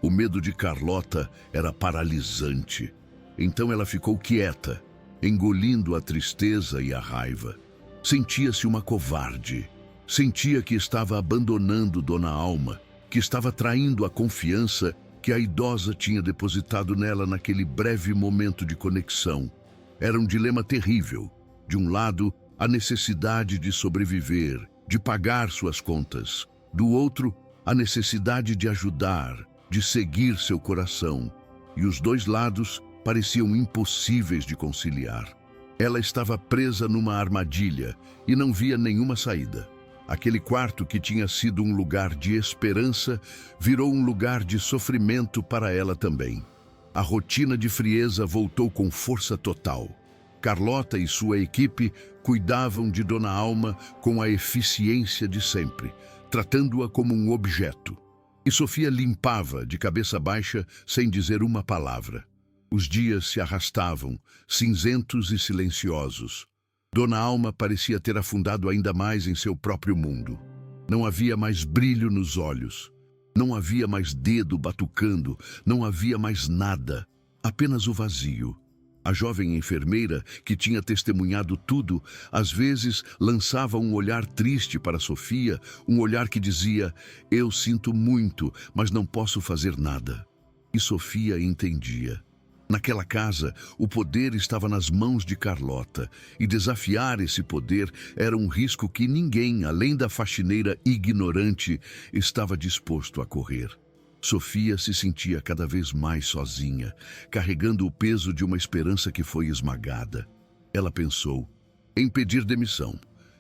O medo de Carlota era paralisante. Então ela ficou quieta, engolindo a tristeza e a raiva. Sentia-se uma covarde. Sentia que estava abandonando Dona Alma, que estava traindo a confiança que a idosa tinha depositado nela naquele breve momento de conexão. Era um dilema terrível. De um lado, a necessidade de sobreviver, de pagar suas contas. Do outro, a necessidade de ajudar, de seguir seu coração. E os dois lados pareciam impossíveis de conciliar. Ela estava presa numa armadilha e não via nenhuma saída. Aquele quarto que tinha sido um lugar de esperança virou um lugar de sofrimento para ela também. A rotina de frieza voltou com força total. Carlota e sua equipe cuidavam de Dona Alma com a eficiência de sempre, tratando-a como um objeto. E Sofia limpava de cabeça baixa sem dizer uma palavra. Os dias se arrastavam, cinzentos e silenciosos. Dona Alma parecia ter afundado ainda mais em seu próprio mundo. Não havia mais brilho nos olhos. Não havia mais dedo batucando, não havia mais nada, apenas o vazio. A jovem enfermeira, que tinha testemunhado tudo, às vezes lançava um olhar triste para Sofia, um olhar que dizia: "Eu sinto muito, mas não posso fazer nada." E Sofia entendia. Naquela casa, o poder estava nas mãos de Carlota, e desafiar esse poder era um risco que ninguém, além da faxineira ignorante, estava disposto a correr. Sofia se sentia cada vez mais sozinha, carregando o peso de uma esperança que foi esmagada. Ela pensou em pedir demissão.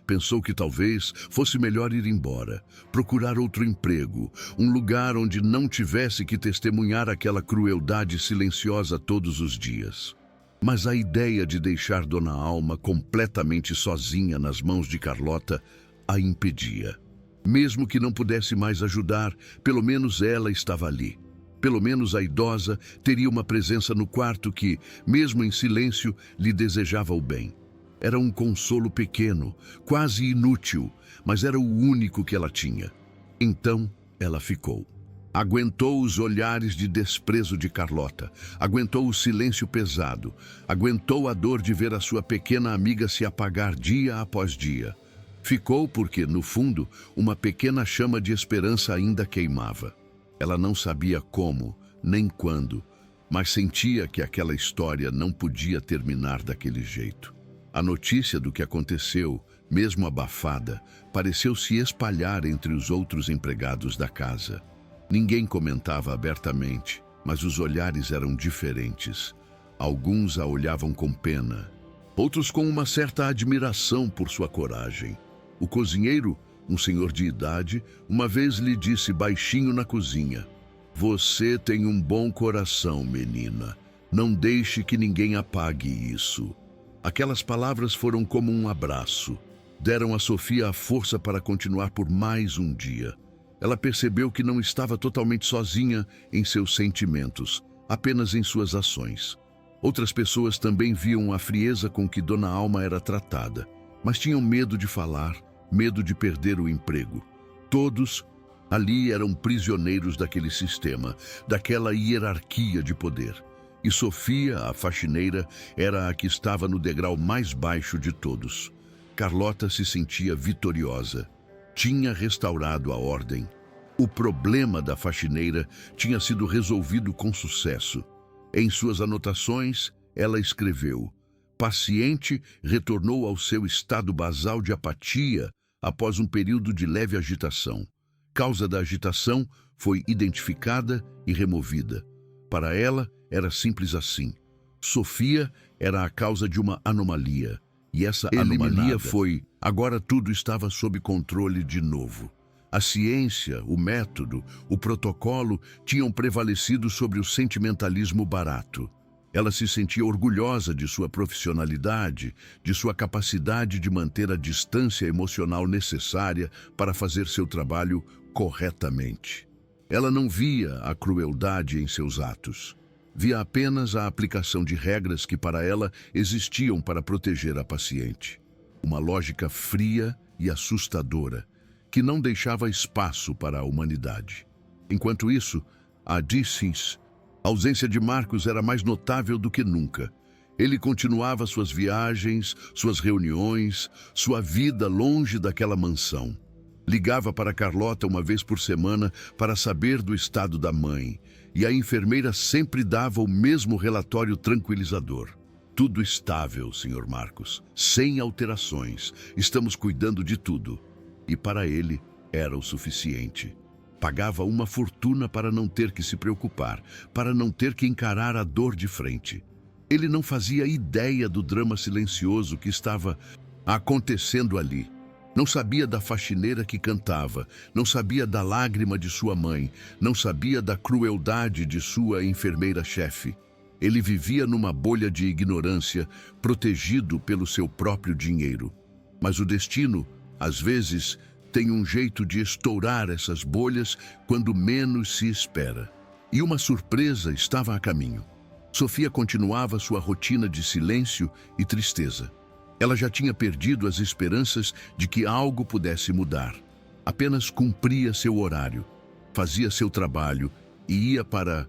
Pensou que talvez fosse melhor ir embora, procurar outro emprego, um lugar onde não tivesse que testemunhar aquela crueldade silenciosa todos os dias. Mas a ideia de deixar Dona Alma completamente sozinha nas mãos de Carlota a impedia. Mesmo que não pudesse mais ajudar, pelo menos ela estava ali. Pelo menos a idosa teria uma presença no quarto que, mesmo em silêncio, lhe desejava o bem. Era um consolo pequeno, quase inútil, mas era o único que ela tinha. Então, ela ficou. Aguentou os olhares de desprezo de Carlota, aguentou o silêncio pesado, aguentou a dor de ver a sua pequena amiga se apagar dia após dia. Ficou porque, no fundo, uma pequena chama de esperança ainda queimava. Ela não sabia como, nem quando, mas sentia que aquela história não podia terminar daquele jeito. A notícia do que aconteceu, mesmo abafada, pareceu se espalhar entre os outros empregados da casa. Ninguém comentava abertamente, mas os olhares eram diferentes. Alguns a olhavam com pena, outros com uma certa admiração por sua coragem. O cozinheiro, um senhor de idade, uma vez lhe disse baixinho na cozinha: "Você tem um bom coração, menina. Não deixe que ninguém apague isso." Aquelas palavras foram como um abraço. Deram a Sofia a força para continuar por mais um dia. Ela percebeu que não estava totalmente sozinha em seus sentimentos, apenas em suas ações. Outras pessoas também viam a frieza com que Dona Alma era tratada, mas tinham medo de falar, medo de perder o emprego. Todos ali eram prisioneiros daquele sistema, daquela hierarquia de poder. E Sofia, a faxineira, era a que estava no degrau mais baixo de todos. Carlota se sentia vitoriosa. Tinha restaurado a ordem. O problema da faxineira tinha sido resolvido com sucesso. Em suas anotações, ela escreveu: "Paciente retornou ao seu estado basal de apatia após um período de leve agitação. Causa da agitação foi identificada e removida." Para ela, era simples assim. Sofia era a causa de uma anomalia. E essa anomalia foi: agora tudo estava sob controle de novo. A ciência, o método, o protocolo tinham prevalecido sobre o sentimentalismo barato. Ela se sentia orgulhosa de sua profissionalidade, de sua capacidade de manter a distância emocional necessária para fazer seu trabalho corretamente. Ela não via a crueldade em seus atos. Via apenas a aplicação de regras que para ela existiam para proteger a paciente. Uma lógica fria e assustadora, que não deixava espaço para a humanidade. Enquanto isso, a ausência de Marcos era mais notável do que nunca. Ele continuava suas viagens, suas reuniões, sua vida longe daquela mansão. Ligava para Carlota uma vez por semana para saber do estado da mãe, e a enfermeira sempre dava o mesmo relatório tranquilizador. "Tudo estável, Sr. Marcos, sem alterações. Estamos cuidando de tudo." E para ele era o suficiente. Pagava uma fortuna para não ter que se preocupar, para não ter que encarar a dor de frente. Ele não fazia ideia do drama silencioso que estava acontecendo ali. Não sabia da faxineira que cantava, não sabia da lágrima de sua mãe, não sabia da crueldade de sua enfermeira-chefe. Ele vivia numa bolha de ignorância, protegido pelo seu próprio dinheiro. Mas o destino, às vezes, tem um jeito de estourar essas bolhas quando menos se espera. E uma surpresa estava a caminho. Sofia continuava sua rotina de silêncio e tristeza. Ela já tinha perdido as esperanças de que algo pudesse mudar. Apenas cumpria seu horário, fazia seu trabalho e ia para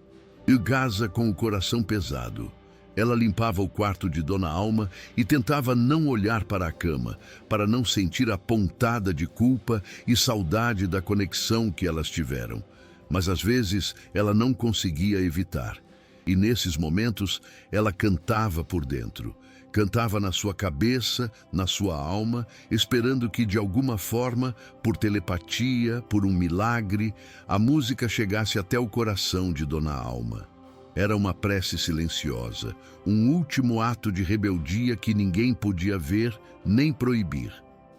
casa com o coração pesado. Ela limpava o quarto de Dona Alma e tentava não olhar para a cama, para não sentir a pontada de culpa e saudade da conexão que elas tiveram. Mas às vezes ela não conseguia evitar. E nesses momentos ela cantava por dentro. Cantava na sua cabeça, na sua alma, esperando que de alguma forma, por telepatia, por um milagre, a música chegasse até o coração de Dona Alma. Era uma prece silenciosa, um último ato de rebeldia que ninguém podia ver nem proibir.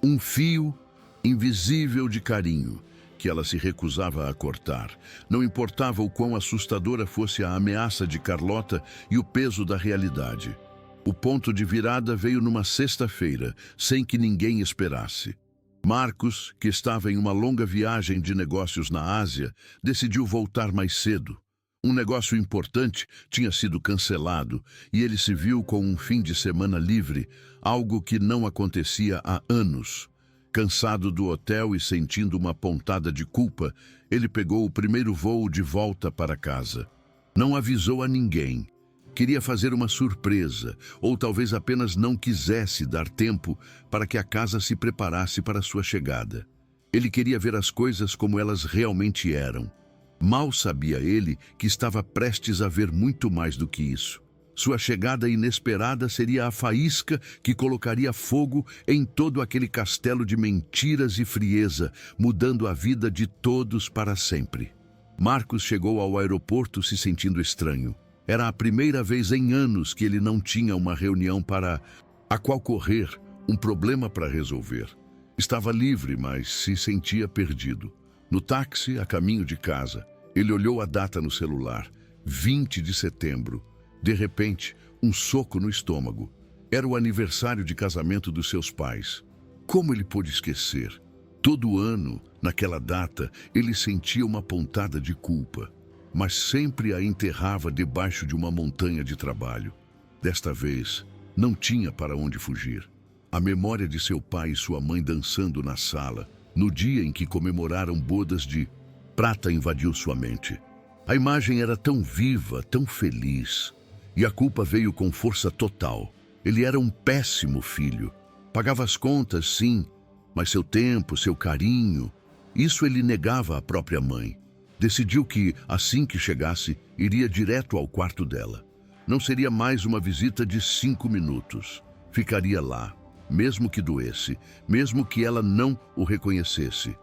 Um fio invisível de carinho, que ela se recusava a cortar. Não importava o quão assustadora fosse a ameaça de Carlota e o peso da realidade. O ponto de virada veio numa sexta-feira, sem que ninguém esperasse. Marcos, que estava em uma longa viagem de negócios na Ásia, decidiu voltar mais cedo. Um negócio importante tinha sido cancelado e ele se viu com um fim de semana livre, algo que não acontecia há anos. Cansado do hotel e sentindo uma pontada de culpa, ele pegou o primeiro voo de volta para casa. Não avisou a ninguém. Queria fazer uma surpresa, ou talvez apenas não quisesse dar tempo para que a casa se preparasse para sua chegada. Ele queria ver as coisas como elas realmente eram. Mal sabia ele que estava prestes a ver muito mais do que isso. Sua chegada inesperada seria a faísca que colocaria fogo em todo aquele castelo de mentiras e frieza, mudando a vida de todos para sempre. Marcos chegou ao aeroporto se sentindo estranho. Era a primeira vez em anos que ele não tinha uma reunião para a qual correr, um problema para resolver. Estava livre, mas se sentia perdido. No táxi, a caminho de casa, ele olhou a data no celular, 20 de setembro. De repente, um soco no estômago. Era o aniversário de casamento dos seus pais. Como ele pôde esquecer? Todo ano, naquela data, ele sentia uma pontada de culpa, mas sempre a enterrava debaixo de uma montanha de trabalho. Desta vez, não tinha para onde fugir. A memória de seu pai e sua mãe dançando na sala, no dia em que comemoraram bodas de prata, invadiu sua mente. A imagem era tão viva, tão feliz, e a culpa veio com força total. Ele era um péssimo filho. Pagava as contas, sim, mas seu tempo, seu carinho, isso ele negava à própria mãe. Decidiu que, assim que chegasse, iria direto ao quarto dela. Não seria mais uma visita de 5 minutos. Ficaria lá, mesmo que doesse, mesmo que ela não o reconhecesse.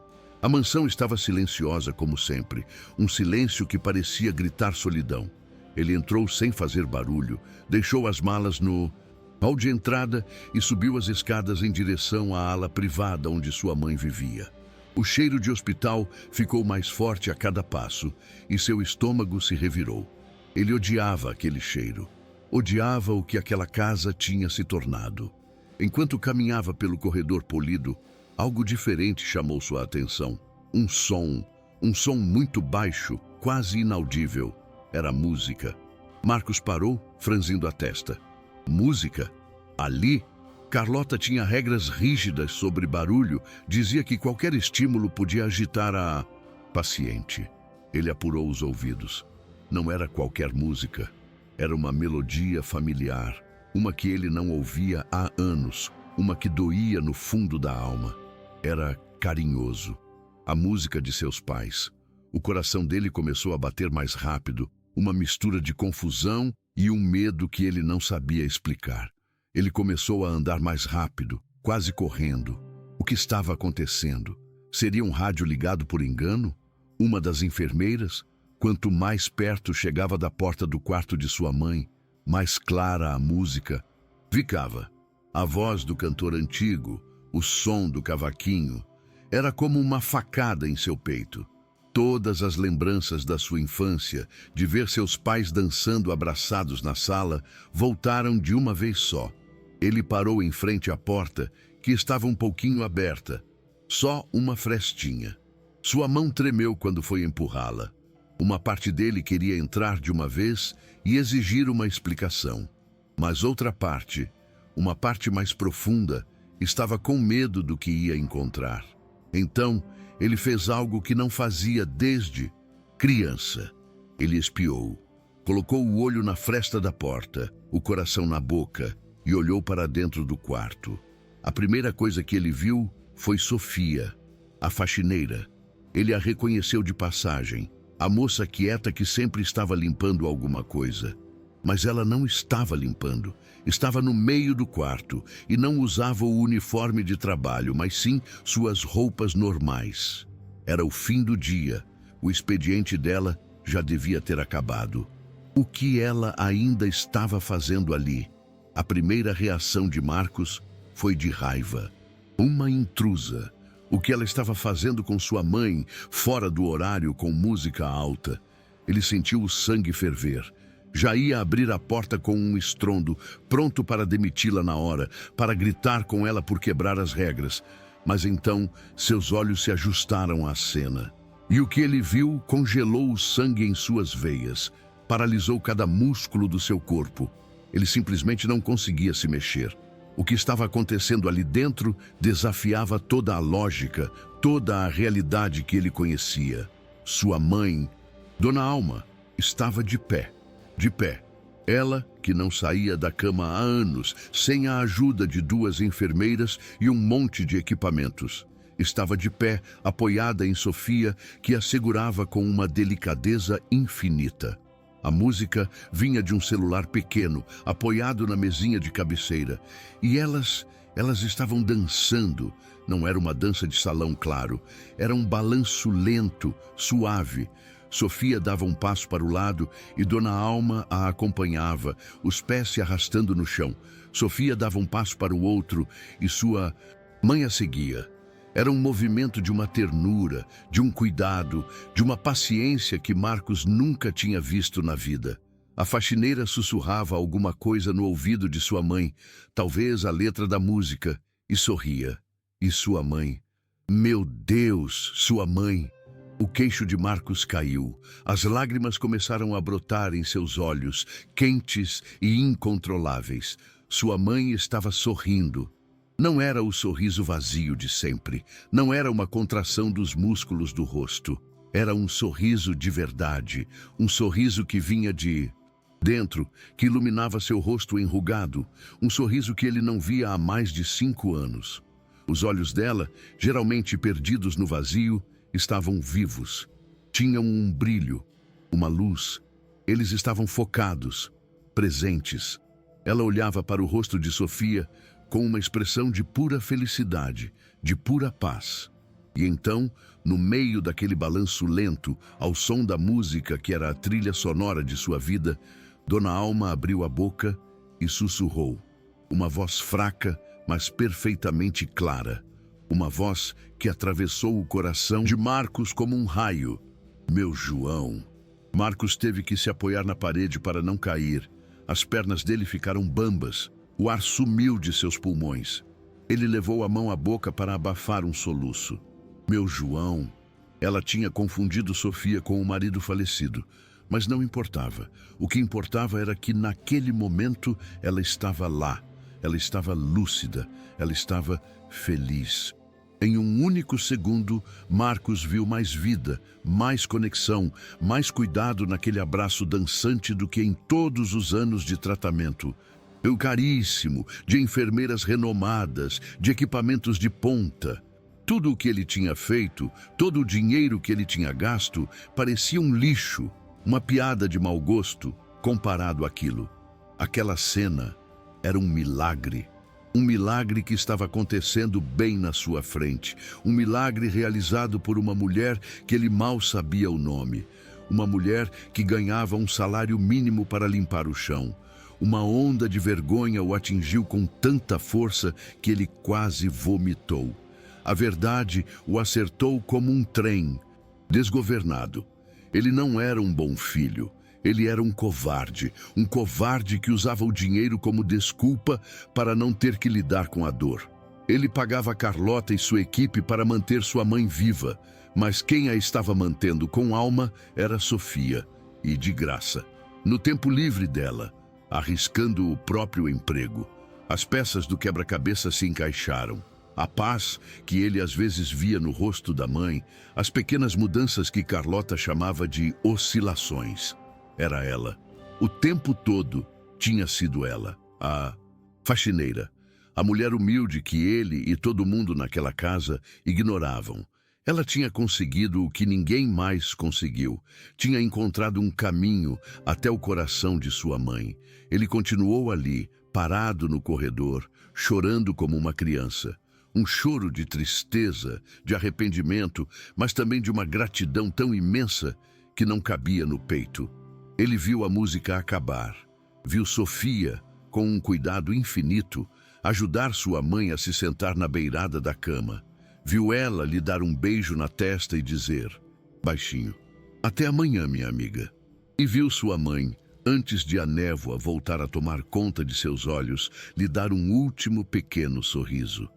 A mansão estava silenciosa como sempre, um silêncio que parecia gritar solidão. Ele entrou sem fazer barulho, deixou as malas no hall de entrada e subiu as escadas em direção à ala privada onde sua mãe vivia. O cheiro de hospital ficou mais forte a cada passo e seu estômago se revirou. Ele odiava aquele cheiro. Odiava o que aquela casa tinha se tornado. Enquanto caminhava pelo corredor polido, algo diferente chamou sua atenção. Um som muito baixo, quase inaudível. Era música. Marcos parou, franzindo a testa. Música? Ali? Carlota tinha regras rígidas sobre barulho, dizia que qualquer estímulo podia agitar a paciente. Ele apurou os ouvidos. Não era qualquer música. Era uma melodia familiar, uma que ele não ouvia há anos, uma que doía no fundo da alma. Era carinhoso. A música de seus pais. O coração dele começou a bater mais rápido, uma mistura de confusão e um medo que ele não sabia explicar. Ele começou a andar mais rápido, quase correndo. O que estava acontecendo? Seria um rádio ligado por engano? Uma das enfermeiras? Quanto mais perto chegava da porta do quarto de sua mãe, mais clara a música ficava. A voz do cantor antigo, O som do cavaquinho era como uma facada em seu peito. Todas as lembranças da sua infância, de ver seus pais dançando abraçados na sala, voltaram de uma vez só. Ele parou em frente à porta, que estava um pouquinho aberta, só uma frestinha. Sua mão tremeu quando foi empurrá-la. Uma parte dele queria entrar de uma vez e exigir uma explicação. Mas outra parte, uma parte mais profunda, estava com medo do que ia encontrar. Então, ele fez algo que não fazia desde criança. Ele espiou, colocou o olho na fresta da porta, o coração na boca e olhou para dentro do quarto. A primeira coisa que ele viu foi Sofia, a faxineira. Ele a reconheceu de passagem, a moça quieta que sempre estava limpando alguma coisa. Mas ela não estava limpando, estava no meio do quarto e não usava o uniforme de trabalho, mas sim suas roupas normais. Era o fim do dia, o expediente dela já devia ter acabado. O que ela ainda estava fazendo ali? A primeira reação de Marcos foi de raiva. Uma intrusa. O que ela estava fazendo com sua mãe, fora do horário, com música alta? Ele sentiu o sangue ferver. Já ia abrir a porta com um estrondo, pronto para demiti-la na hora, para gritar com ela por quebrar as regras. Mas então, seus olhos se ajustaram à cena. E o que ele viu congelou o sangue em suas veias, paralisou cada músculo do seu corpo. Ele simplesmente não conseguia se mexer. O que estava acontecendo ali dentro desafiava toda a lógica, toda a realidade que ele conhecia. Sua mãe, Dona Alma, estava de pé. De pé. Ela, que não saía da cama há anos, sem a ajuda de 2 enfermeiras e um monte de equipamentos. Estava de pé, apoiada em Sofia, que a segurava com uma delicadeza infinita. A música vinha de um celular pequeno, apoiado na mesinha de cabeceira. E elas estavam dançando. Não era uma dança de salão, claro. Era um balanço lento, suave. Sofia dava um passo para o lado e Dona Alma a acompanhava, os pés se arrastando no chão. Sofia dava um passo para o outro e sua mãe a seguia. Era um movimento de uma ternura, de um cuidado, de uma paciência que Marcos nunca tinha visto na vida. A faxineira sussurrava alguma coisa no ouvido de sua mãe, talvez a letra da música, e sorria. E sua mãe? Meu Deus, sua mãe! O queixo de Marcos caiu. As lágrimas começaram a brotar em seus olhos, quentes e incontroláveis. Sua mãe estava sorrindo. Não era o sorriso vazio de sempre. Não era uma contração dos músculos do rosto. Era um sorriso de verdade. Um sorriso que vinha de dentro, que iluminava seu rosto enrugado. Um sorriso que ele não via há mais de 5 anos. Os olhos dela, geralmente perdidos no vazio, estavam vivos. Tinham um brilho, uma luz. Eles estavam focados, presentes. Ela olhava para o rosto de Sofia com uma expressão de pura felicidade, de pura paz. E então, no meio daquele balanço lento, ao som da música que era a trilha sonora de sua vida, Dona Alma abriu a boca e sussurrou. Uma voz fraca, mas perfeitamente clara. Uma voz que atravessou o coração de Marcos como um raio. Meu João. Marcos teve que se apoiar na parede para não cair. As pernas dele ficaram bambas. O ar sumiu de seus pulmões. Ele levou a mão à boca para abafar um soluço. Meu João. Ela tinha confundido Sofia com o marido falecido. Mas não importava. O que importava era que naquele momento ela estava lá. Ela estava lúcida. Ela estava feliz. Em um único segundo, Marcos viu mais vida, mais conexão, mais cuidado naquele abraço dançante do que em todos os anos de tratamento. Caríssimo, de enfermeiras renomadas, de equipamentos de ponta. Tudo o que ele tinha feito, todo o dinheiro que ele tinha gasto, parecia um lixo, uma piada de mau gosto, comparado àquilo. Aquela cena era um milagre. Um milagre que estava acontecendo bem na sua frente. Um milagre realizado por uma mulher que ele mal sabia o nome. Uma mulher que ganhava um salário mínimo para limpar o chão. Uma onda de vergonha o atingiu com tanta força que ele quase vomitou. A verdade o acertou como um trem, desgovernado. Ele não era um bom filho. Ele era um covarde que usava o dinheiro como desculpa para não ter que lidar com a dor. Ele pagava Carlota e sua equipe para manter sua mãe viva, mas quem a estava mantendo com alma era Sofia, e de graça. No tempo livre dela, arriscando o próprio emprego, as peças do quebra-cabeça se encaixaram. A paz que ele às vezes via no rosto da mãe, as pequenas mudanças que Carlota chamava de oscilações. Era ela. O tempo todo tinha sido ela, a faxineira, a mulher humilde que ele e todo mundo naquela casa ignoravam. Ela tinha conseguido o que ninguém mais conseguiu. Tinha encontrado um caminho até o coração de sua mãe. Ele continuou ali, parado no corredor, chorando como uma criança. Um choro de tristeza, de arrependimento, mas também de uma gratidão tão imensa que não cabia no peito. Ele viu a música acabar. Viu Sofia, com um cuidado infinito, ajudar sua mãe a se sentar na beirada da cama. Viu ela lhe dar um beijo na testa e dizer, baixinho, até amanhã, minha amiga. E viu sua mãe, antes de a névoa voltar a tomar conta de seus olhos, lhe dar um último pequeno sorriso.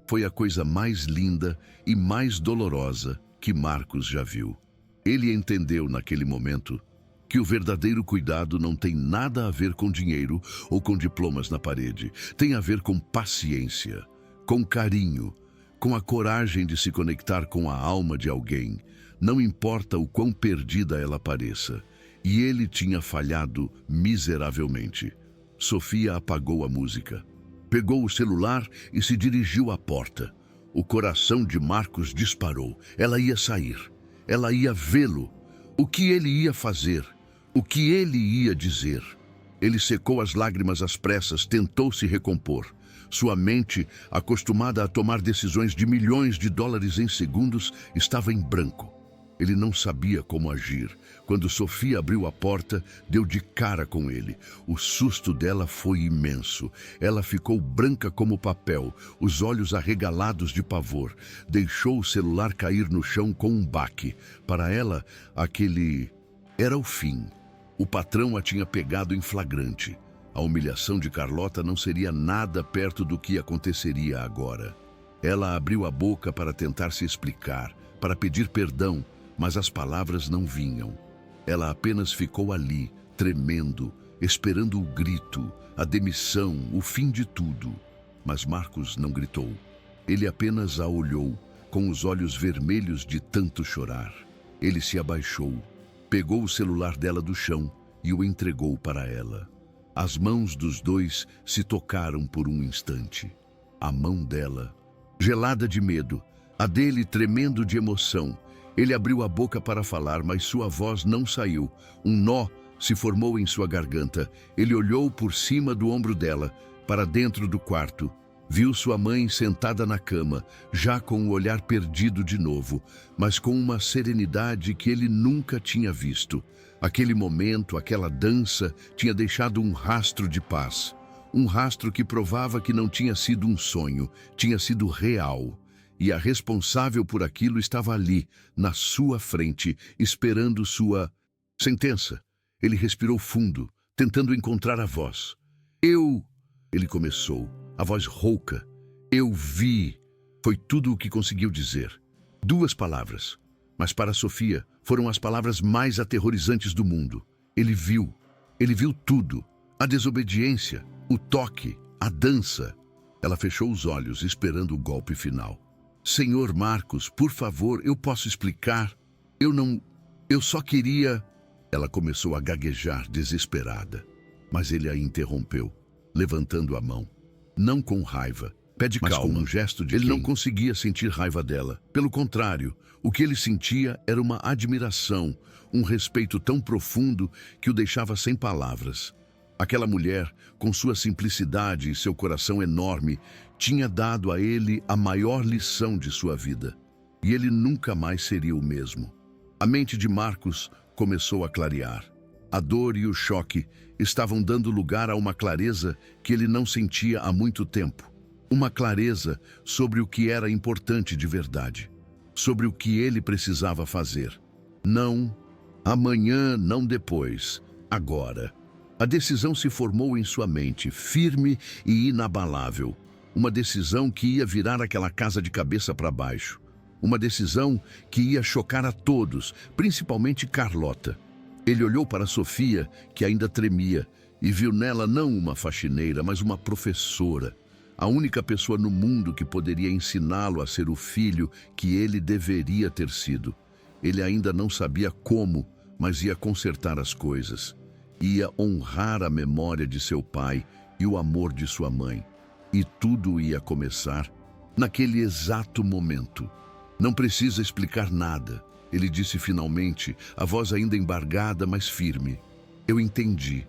Foi a coisa mais linda e mais dolorosa que Marcos já viu. Ele entendeu naquele momento que o verdadeiro cuidado não tem nada a ver com dinheiro ou com diplomas na parede. Tem a ver com paciência, com carinho, com a coragem de se conectar com a alma de alguém, não importa o quão perdida ela pareça. E ele tinha falhado miseravelmente. Sofia apagou a música, pegou o celular e se dirigiu à porta. O coração de Marcos disparou. Ela ia sair. Ela ia vê-lo. O que ele ia fazer? O que ele ia dizer? Ele secou as lágrimas às pressas, tentou se recompor. Sua mente, acostumada a tomar decisões de milhões de dólares em segundos, estava em branco. Ele não sabia como agir. Quando Sofia abriu a porta, deu de cara com ele. O susto dela foi imenso. Ela ficou branca como papel, os olhos arregalados de pavor. Deixou o celular cair no chão com um baque. Para ela, aquele era o fim. O patrão a tinha pegado em flagrante. A humilhação de Carlota não seria nada perto do que aconteceria agora. Ela abriu a boca para tentar se explicar, para pedir perdão, mas as palavras não vinham. Ela apenas ficou ali, tremendo, esperando o grito, a demissão, o fim de tudo. Mas Marcos não gritou. Ele apenas a olhou, com os olhos vermelhos de tanto chorar. Ele se abaixou, pegou o celular dela do chão e o entregou para ela. As mãos dos dois se tocaram por um instante. A mão dela, gelada de medo, a dele tremendo de emoção. Ele abriu a boca para falar, mas sua voz não saiu. Um nó se formou em sua garganta. Ele olhou por cima do ombro dela, para dentro do quarto. Viu sua mãe sentada na cama, já com o olhar perdido de novo, mas com uma serenidade que ele nunca tinha visto. Aquele momento, aquela dança, tinha deixado um rastro de paz. Um rastro que provava que não tinha sido um sonho, tinha sido real. E a responsável por aquilo estava ali, na sua frente, esperando sua sentença. Ele respirou fundo, tentando encontrar a voz. Ele começou, a voz rouca. Eu vi. Foi tudo o que conseguiu dizer. 2 palavras. Mas para Sofia, foram as palavras mais aterrorizantes do mundo. Ele viu tudo. A desobediência, o toque, a dança. Ela fechou os olhos, esperando o golpe final. Senhor Marcos, por favor, eu posso explicar? Eu só queria... Ela começou a gaguejar, desesperada. Mas ele a interrompeu, levantando a mão. Não com raiva, mas calma, com um gesto de ele não conseguia sentir raiva dela. Pelo contrário, o que ele sentia era uma admiração, um respeito tão profundo que o deixava sem palavras. Aquela mulher, com sua simplicidade e seu coração enorme, tinha dado a ele a maior lição de sua vida. E ele nunca mais seria o mesmo. A mente de Marcos começou a clarear. A dor e o choque estavam dando lugar a uma clareza que ele não sentia há muito tempo. Uma clareza sobre o que era importante de verdade, sobre o que ele precisava fazer. Não amanhã, não depois, agora. A decisão se formou em sua mente, firme e inabalável. Uma decisão que ia virar aquela casa de cabeça para baixo. Uma decisão que ia chocar a todos, principalmente Carlota. Ele olhou para Sofia, que ainda tremia, e viu nela não uma faxineira, mas uma professora. A única pessoa no mundo que poderia ensiná-lo a ser o filho que ele deveria ter sido. Ele ainda não sabia como, mas ia consertar as coisas. Ia honrar a memória de seu pai e o amor de sua mãe. E tudo ia começar naquele exato momento. Não precisa explicar nada, ele disse finalmente, a voz ainda embargada, mas firme. Eu entendi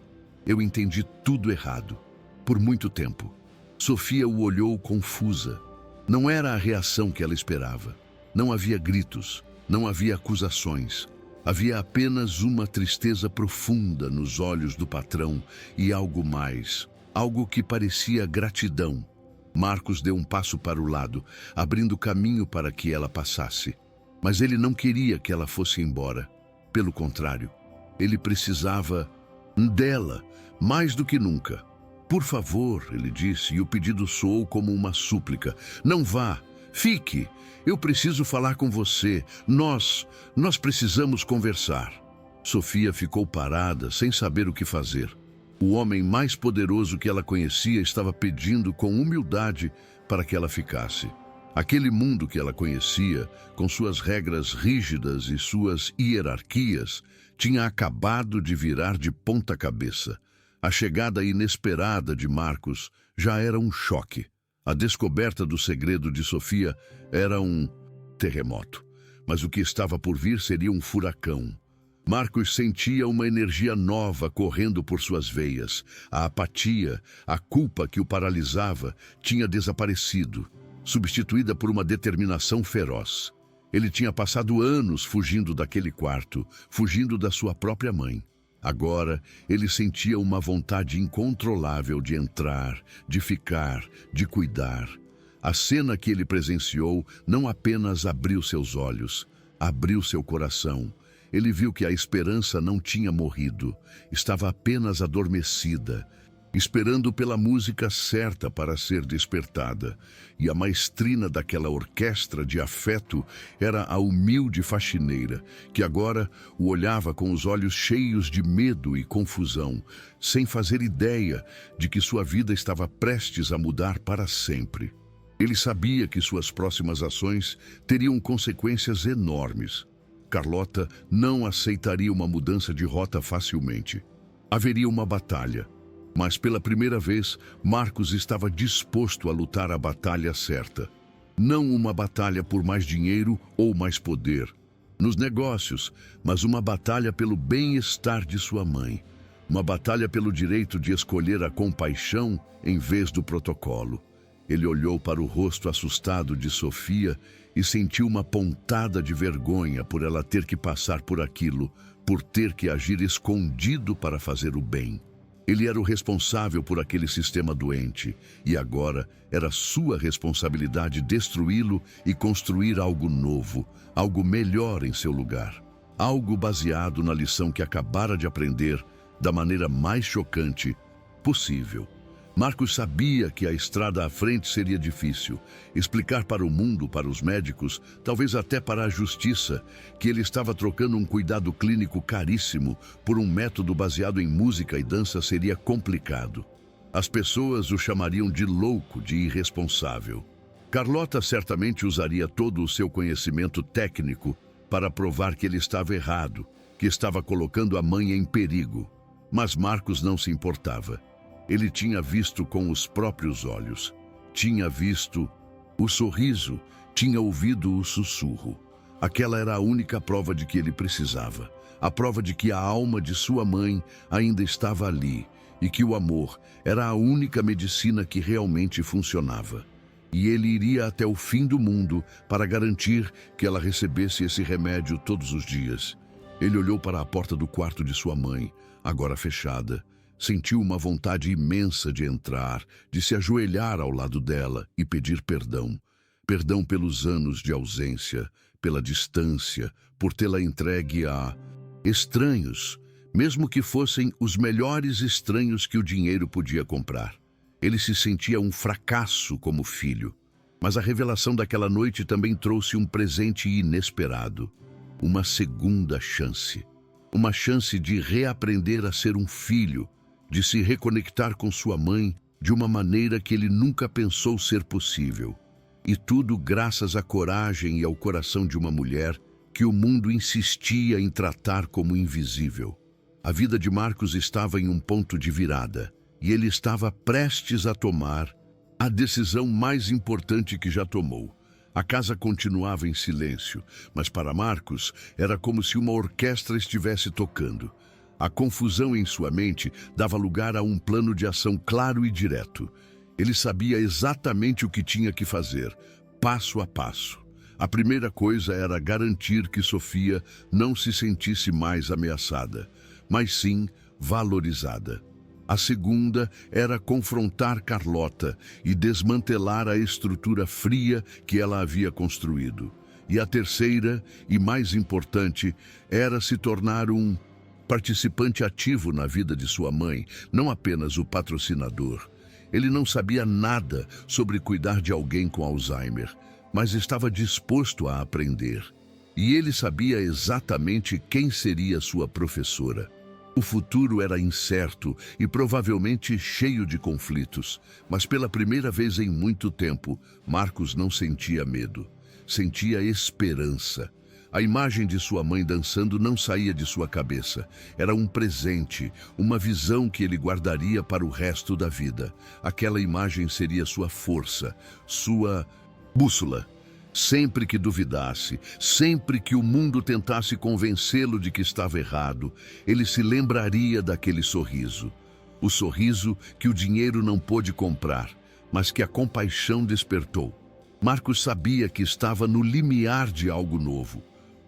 tudo errado, por muito tempo. Sofia o olhou confusa. Não era a reação que ela esperava. Não havia gritos, não havia acusações. Havia apenas uma tristeza profunda nos olhos do patrão e algo mais, algo que parecia gratidão. Marcos deu um passo para o lado, abrindo caminho para que ela passasse. Mas ele não queria que ela fosse embora. Pelo contrário, ele precisava dela, mais do que nunca. Por favor, ele disse, e o pedido soou como uma súplica. Não vá, fique. Eu preciso falar com você. Nós precisamos conversar. Sofia ficou parada, sem saber o que fazer. O homem mais poderoso que ela conhecia estava pedindo com humildade para que ela ficasse. Aquele mundo que ela conhecia, com suas regras rígidas e suas hierarquias, tinha acabado de virar de ponta cabeça. A chegada inesperada de Marcos já era um choque. A descoberta do segredo de Sofia era um terremoto. Mas o que estava por vir seria um furacão. Marcos sentia uma energia nova correndo por suas veias. A apatia, a culpa que o paralisava, tinha desaparecido, substituída por uma determinação feroz. Ele tinha passado anos fugindo daquele quarto, fugindo da sua própria mãe. Agora, ele sentia uma vontade incontrolável de entrar, de ficar, de cuidar. A cena que ele presenciou não apenas abriu seus olhos, abriu seu coração. Ele viu que a esperança não tinha morrido, estava apenas adormecida, esperando pela música certa para ser despertada. E a maestrina daquela orquestra de afeto era a humilde faxineira, que agora o olhava com os olhos cheios de medo e confusão, sem fazer ideia de que sua vida estava prestes a mudar para sempre. Ele sabia que suas próximas ações teriam consequências enormes. Carlota não aceitaria uma mudança de rota facilmente. Haveria uma batalha. Mas pela primeira vez, Marcos estava disposto a lutar a batalha certa. Não uma batalha por mais dinheiro ou mais poder nos negócios, mas uma batalha pelo bem-estar de sua mãe. Uma batalha pelo direito de escolher a compaixão em vez do protocolo. Ele olhou para o rosto assustado de Sofia e sentiu uma pontada de vergonha por ela ter que passar por aquilo, por ter que agir escondido para fazer o bem. Ele era o responsável por aquele sistema doente, e agora era sua responsabilidade destruí-lo e construir algo novo, algo melhor em seu lugar. Algo baseado na lição que acabara de aprender da maneira mais chocante possível. Marcos sabia que a estrada à frente seria difícil. Explicar para o mundo, para os médicos, talvez até para a justiça, que ele estava trocando um cuidado clínico caríssimo por um método baseado em música e dança seria complicado. As pessoas o chamariam de louco, de irresponsável. Carlota certamente usaria todo o seu conhecimento técnico para provar que ele estava errado, que estava colocando a mãe em perigo. Mas Marcos não se importava. Ele tinha visto com os próprios olhos, tinha visto o sorriso, tinha ouvido o sussurro. Aquela era a única prova de que ele precisava, a prova de que a alma de sua mãe ainda estava ali e que o amor era a única medicina que realmente funcionava. E ele iria até o fim do mundo para garantir que ela recebesse esse remédio todos os dias. Ele olhou para a porta do quarto de sua mãe, agora fechada. Sentiu uma vontade imensa de entrar, de se ajoelhar ao lado dela e pedir perdão. Perdão pelos anos de ausência, pela distância, por tê-la entregue a estranhos, mesmo que fossem os melhores estranhos que o dinheiro podia comprar. Ele se sentia um fracasso como filho. Mas a revelação daquela noite também trouxe um presente inesperado. Uma segunda chance. Uma chance de reaprender a ser um filho, de se reconectar com sua mãe de uma maneira que ele nunca pensou ser possível. E tudo graças à coragem e ao coração de uma mulher que o mundo insistia em tratar como invisível. A vida de Marcos estava em um ponto de virada, e ele estava prestes a tomar a decisão mais importante que já tomou. A casa continuava em silêncio, mas para Marcos era como se uma orquestra estivesse tocando. A confusão em sua mente dava lugar a um plano de ação claro e direto. Ele sabia exatamente o que tinha que fazer, passo a passo. A primeira coisa era garantir que Sofia não se sentisse mais ameaçada, mas sim valorizada. A segunda era confrontar Carlota e desmantelar a estrutura fria que ela havia construído. E a terceira, e mais importante, era se tornar um participante ativo na vida de sua mãe, não apenas o patrocinador. Ele não sabia nada sobre cuidar de alguém com Alzheimer, mas estava disposto a aprender. E ele sabia exatamente quem seria sua professora. O futuro era incerto e provavelmente cheio de conflitos, mas pela primeira vez em muito tempo, Marcos não sentia medo, sentia esperança. A imagem de sua mãe dançando não saía de sua cabeça. Era um presente, uma visão que ele guardaria para o resto da vida. Aquela imagem seria sua força, sua bússola. Sempre que duvidasse, sempre que o mundo tentasse convencê-lo de que estava errado, ele se lembraria daquele sorriso. O sorriso que o dinheiro não pôde comprar, mas que a compaixão despertou. Marcos sabia que estava no limiar de algo novo.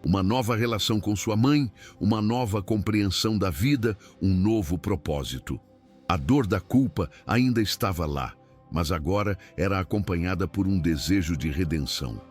Uma nova relação com sua mãe, uma nova compreensão da vida, um novo propósito. A dor da culpa ainda estava lá, mas agora era acompanhada por um desejo de redenção.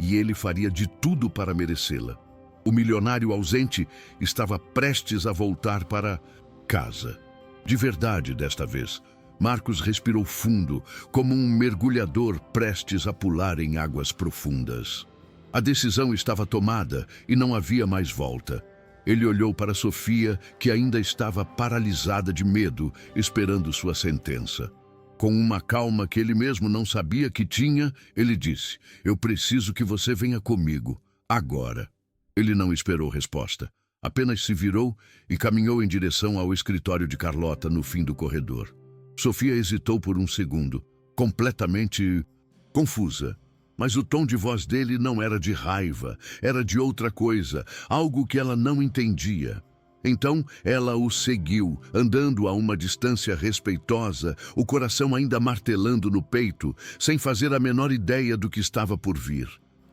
E ele faria de tudo para merecê-la. O milionário ausente estava prestes a voltar para casa. De verdade, desta vez, Marcos respirou fundo, como um mergulhador prestes a pular em águas profundas. A decisão estava tomada e não havia mais volta. Ele olhou para Sofia, que ainda estava paralisada de medo, esperando sua sentença. Com uma calma que ele mesmo não sabia que tinha, ele disse: "Eu preciso que você venha comigo, agora." Ele não esperou resposta. Apenas se virou e caminhou em direção ao escritório de Carlota no fim do corredor. Sofia hesitou por um segundo, completamente confusa. Mas o tom de voz dele não era de raiva, era de outra coisa, algo que ela não entendia. Então ela o seguiu, andando a uma distância respeitosa, o coração ainda martelando no peito, sem fazer a menor ideia do que estava por vir.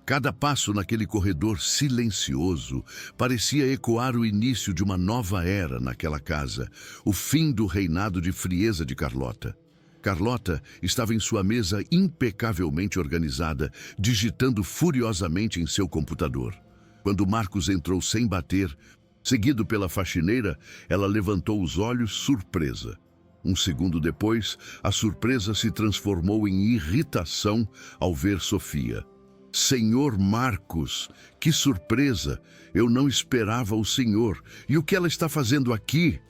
Cada passo naquele corredor silencioso parecia ecoar o início de uma nova era naquela casa, o fim do reinado de frieza de Carlota. Carlota estava em sua mesa impecavelmente organizada, digitando furiosamente em seu computador. Quando Marcos entrou sem bater, seguido pela faxineira, ela levantou os olhos surpresa. Um segundo depois, a surpresa se transformou em irritação ao ver Sofia. "Senhor Marcos, que surpresa! Eu não esperava o senhor. E o que ela está fazendo aqui?"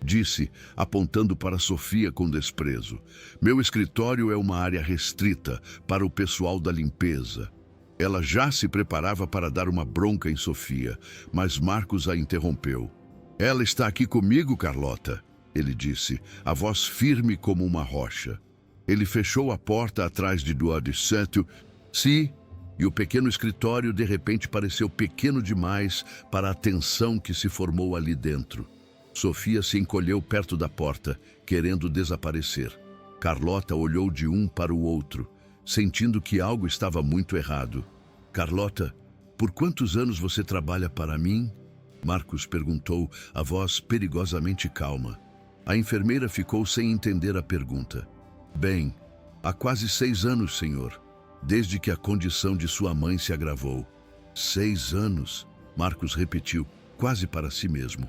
disse, apontando para Sofia com desprezo. "Meu escritório é uma área restrita para o pessoal da limpeza." Ela já se preparava para dar uma bronca em Sofia, mas Marcos a interrompeu. "Ela está aqui comigo, Carlota," ele disse, a voz firme como uma rocha. Ele fechou a porta atrás de Duodicetto. "Sim." E o pequeno escritório de repente pareceu pequeno demais para a tensão que se formou ali dentro. Sofia se encolheu perto da porta, querendo desaparecer. Carlota olhou de um para o outro, sentindo que algo estava muito errado. "Carlota, por quantos anos você trabalha para mim?" Marcos perguntou, a voz perigosamente calma. A enfermeira ficou sem entender a pergunta. Bem, há quase 6 anos, senhor, desde que a condição de sua mãe se agravou. 6 anos, Marcos repetiu, quase para si mesmo.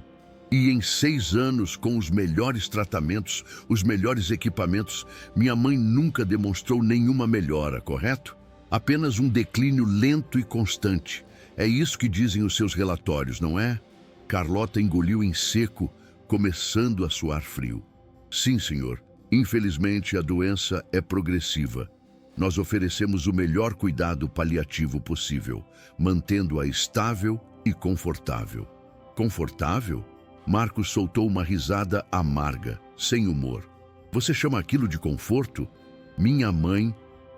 E em 6 anos, com os melhores tratamentos, os melhores equipamentos, minha mãe nunca demonstrou nenhuma melhora, correto? Apenas um declínio lento e constante. É isso que dizem os seus relatórios, não é? Carlota engoliu em seco, começando a suar frio. Sim, senhor. Infelizmente, a doença é progressiva. Nós oferecemos o melhor cuidado paliativo possível, mantendo-a estável e confortável. Confortável? Marcos soltou uma risada amarga, sem humor. Você chama aquilo de conforto? Minha mãe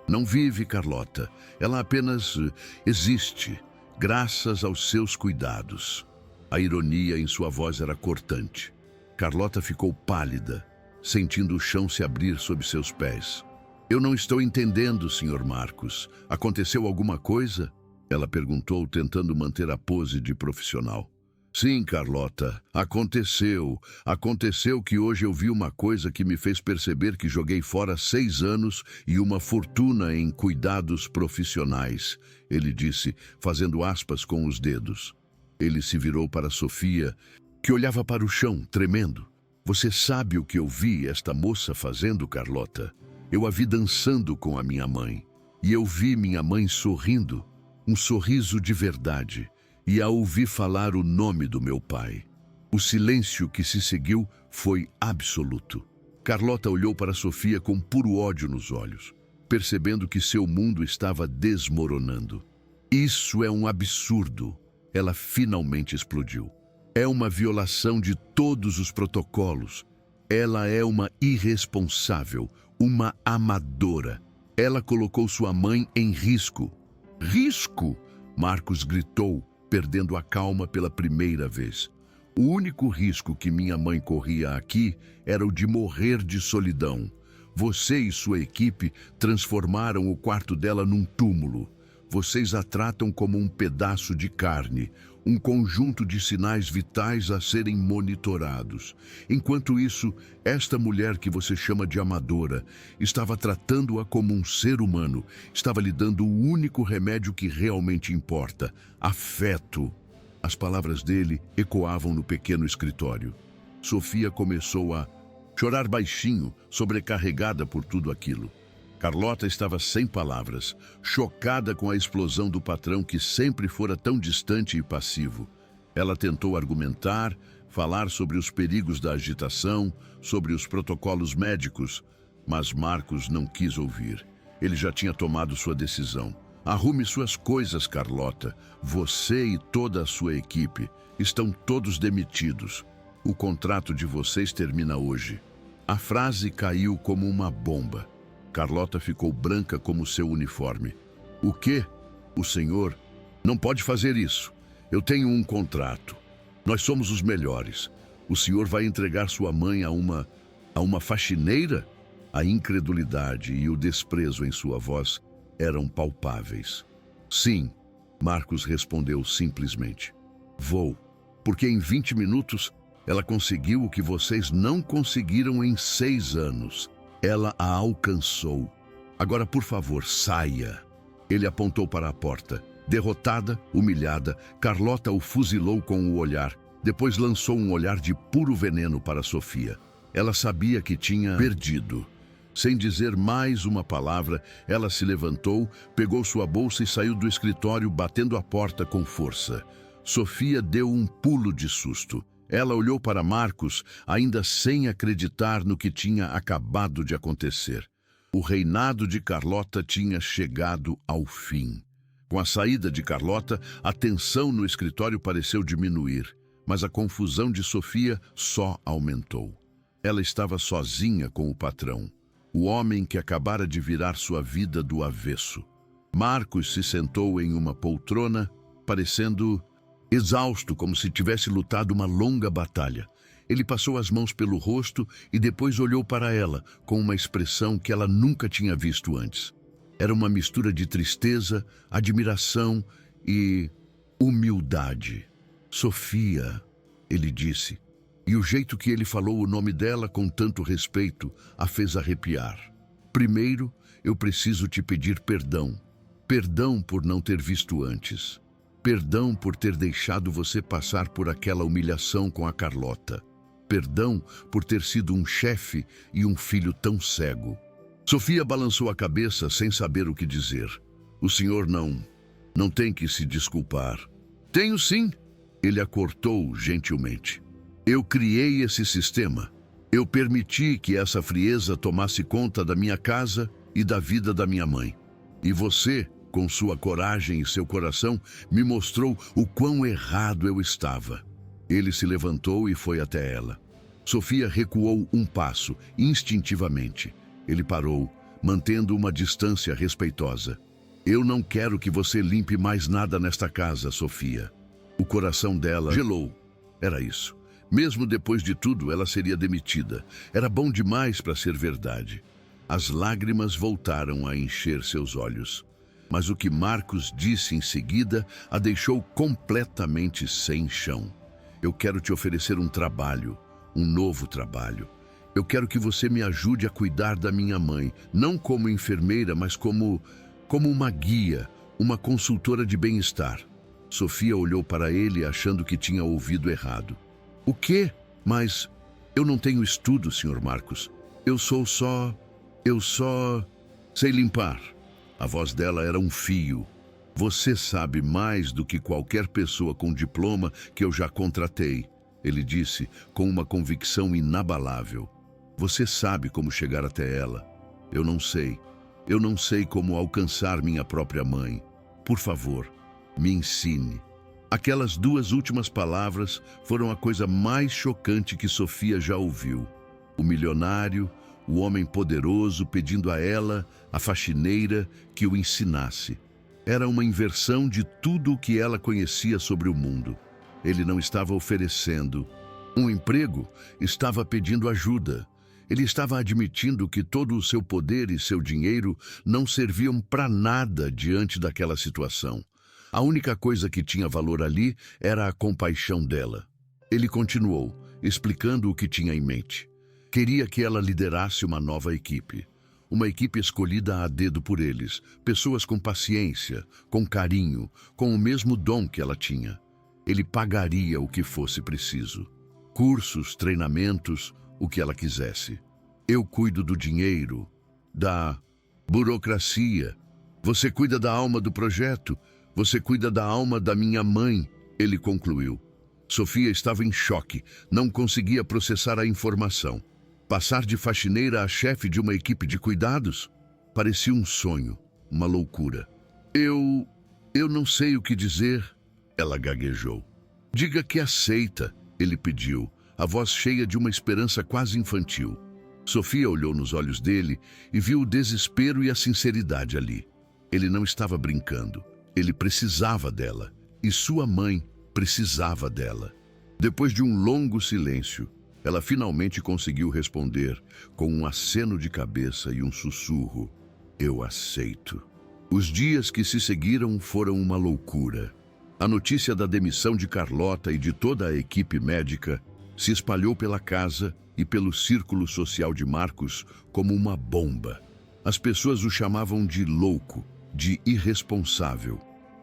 não vive, Carlota. Ela apenas existe, graças aos seus cuidados. A ironia em sua voz era cortante. Carlota ficou pálida, sentindo o chão se abrir sob seus pés. Eu não estou entendendo, Sr. Marcos. Aconteceu alguma coisa? Ela perguntou, tentando manter a pose de profissional. Sim, Carlota, aconteceu. Aconteceu que hoje eu vi uma coisa que me fez perceber que joguei fora 6 anos e uma fortuna em cuidados profissionais, ele disse, fazendo aspas com os dedos. Ele se virou para Sofia, que olhava para o chão, tremendo. Você sabe o que eu vi esta moça fazendo, Carlota? Eu a vi dançando com a minha mãe. E eu vi minha mãe sorrindo, um sorriso de verdade. E a ouvi falar o nome do meu pai. O silêncio que se seguiu foi absoluto. Carlota olhou para Sofia com puro ódio nos olhos, percebendo que seu mundo estava desmoronando. Isso é um absurdo. Ela finalmente explodiu. É uma violação de todos os protocolos. Ela é uma irresponsável, uma amadora. Ela colocou sua mãe em risco. Risco! Marcos gritou, perdendo a calma pela primeira vez. O único risco que minha mãe corria aqui era o de morrer de solidão. Você e sua equipe transformaram o quarto dela num túmulo. Vocês a tratam como um pedaço de carne, um conjunto de sinais vitais a serem monitorados. Enquanto isso, esta mulher que você chama de amadora estava tratando-a como um ser humano, estava lhe dando o único remédio que realmente importa: afeto. As palavras dele ecoavam no pequeno escritório. Sofia começou a chorar baixinho, sobrecarregada por tudo aquilo. Carlota estava sem palavras, chocada com a explosão do patrão que sempre fora tão distante e passivo. Ela tentou argumentar, falar sobre os perigos da agitação, sobre os protocolos médicos, mas Marcos não quis ouvir. Ele já tinha tomado sua decisão. Arrume suas coisas, Carlota. Você e toda a sua equipe estão todos demitidos. O contrato de vocês termina hoje. A frase caiu como uma bomba. Carlota ficou branca como seu uniforme. O quê? O senhor não pode fazer isso. Eu tenho um contrato. Nós somos os melhores. O senhor vai entregar sua mãe a uma faxineira? A incredulidade e o desprezo em sua voz eram palpáveis. Sim, Marcos respondeu simplesmente. Vou, porque em 20 minutos ela conseguiu o que vocês não conseguiram em 6 anos. Ela a alcançou. Agora, por favor, saia. Ele apontou para a porta. Derrotada, humilhada, Carlota o fuzilou com o olhar. Depois lançou um olhar de puro veneno para Sofia. Ela sabia que tinha perdido. Sem dizer mais uma palavra, ela se levantou, pegou sua bolsa e saiu do escritório, batendo a porta com força. Sofia deu um pulo de susto. Ela olhou para Marcos, ainda sem acreditar no que tinha acabado de acontecer. O reinado de Carlota tinha chegado ao fim. Com a saída de Carlota, a tensão no escritório pareceu diminuir, mas a confusão de Sofia só aumentou. Ela estava sozinha com o patrão, o homem que acabara de virar sua vida do avesso. Marcos se sentou em uma poltrona, parecendo exausto, como se tivesse lutado uma longa batalha. Ele passou as mãos pelo rosto e depois olhou para ela, com uma expressão que ela nunca tinha visto antes. Era uma mistura de tristeza, admiração e humildade. Sofia, ele disse, e o jeito que ele falou o nome dela com tanto respeito a fez arrepiar. Primeiro, eu preciso te pedir perdão. Perdão por não ter visto antes. Perdão por ter deixado você passar por aquela humilhação com a Carlota. Perdão por ter sido um chefe e um filho tão cego. Sofia balançou a cabeça sem saber o que dizer. O senhor não tem que se desculpar. Tenho sim, ele a cortou gentilmente. Eu criei esse sistema. Eu permiti que essa frieza tomasse conta da minha casa e da vida da minha mãe. E você, com sua coragem e seu coração, me mostrou o quão errado eu estava. Ele se levantou e foi até ela. Sofia recuou um passo, instintivamente. Ele parou, mantendo uma distância respeitosa. Eu não quero que você limpe mais nada nesta casa, Sofia. O coração dela gelou. Era isso. Mesmo depois de tudo, ela seria demitida. Era bom demais para ser verdade. As lágrimas voltaram a encher seus olhos. Mas o que Marcos disse em seguida a deixou completamente sem chão. Eu quero te oferecer um trabalho, um novo trabalho. Eu quero que você me ajude a cuidar da minha mãe, não como enfermeira, mas como uma guia, uma consultora de bem-estar. Sofia olhou para ele achando que tinha ouvido errado. O quê? Mas eu não tenho estudo, Sr. Marcos. Eu só sei limpar. A voz dela era um fio. Você sabe mais do que qualquer pessoa com diploma que eu já contratei, ele disse com uma convicção inabalável. Você sabe como chegar até ela. Eu não sei. Eu não sei como alcançar minha própria mãe. Por favor, me ensine. Aquelas duas últimas palavras foram a coisa mais chocante que Sofia já ouviu. O milionário, o homem poderoso pedindo a ela, a faxineira, que o ensinasse. Era uma inversão de tudo o que ela conhecia sobre o mundo. Ele não estava oferecendo um emprego, estava pedindo ajuda. Ele estava admitindo que todo o seu poder e seu dinheiro não serviam para nada diante daquela situação. A única coisa que tinha valor ali era a compaixão dela. Ele continuou, explicando o que tinha em mente. Queria que ela liderasse uma nova equipe. Uma equipe escolhida a dedo por eles, pessoas com paciência, com carinho, com o mesmo dom que ela tinha. Ele pagaria o que fosse preciso. Cursos, treinamentos, o que ela quisesse. Eu cuido do dinheiro, da burocracia. Você cuida da alma do projeto. Você cuida da alma da minha mãe, ele concluiu. Sofia estava em choque, não conseguia processar a informação. Passar de faxineira a chefe de uma equipe de cuidados? Parecia um sonho, uma loucura. Eu não sei o que dizer, ela gaguejou. Diga que aceita, ele pediu, a voz cheia de uma esperança quase infantil. Sofia olhou nos olhos dele e viu o desespero e a sinceridade ali. Ele não estava brincando. Ele precisava dela, e sua mãe precisava dela. Depois de um longo silêncio, ela finalmente conseguiu responder com um aceno de cabeça e um sussurro. Eu aceito. Os dias que se seguiram foram uma loucura. A notícia da demissão de Carlota e de toda a equipe médica se espalhou pela casa e pelo círculo social de Marcos como uma bomba. As pessoas o chamavam de louco, de irresponsável.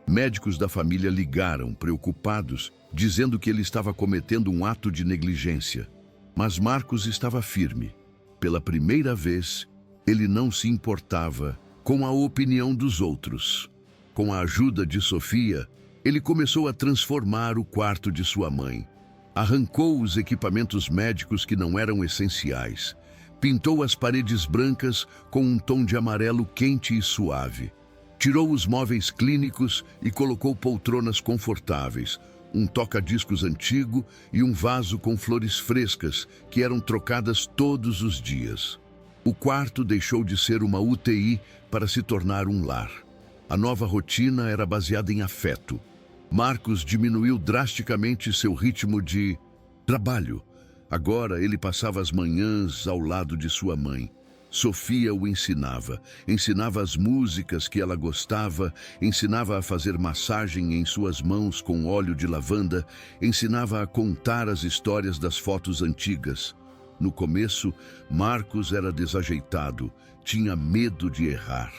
Médicos da família ligaram, preocupados, dizendo que ele estava cometendo um ato de negligência. Mas Marcos estava firme. Pela primeira vez, ele não se importava com a opinião dos outros. Com a ajuda de Sofia, ele começou a transformar o quarto de sua mãe. Arrancou os equipamentos médicos que não eram essenciais. Pintou as paredes brancas com um tom de amarelo quente e suave. Tirou os móveis clínicos e colocou poltronas confortáveis, um toca-discos antigo e um vaso com flores frescas que eram trocadas todos os dias. O quarto deixou de ser uma UTI para se tornar um lar. A nova rotina era baseada em afeto. Marcos diminuiu drasticamente seu ritmo de trabalho. Agora ele passava as manhãs ao lado de sua mãe. Sofia o ensinava as músicas que ela gostava, ensinava a fazer massagem em suas mãos com óleo de lavanda, ensinava a contar as histórias das fotos antigas. No começo, Marcos era desajeitado, tinha medo de errar.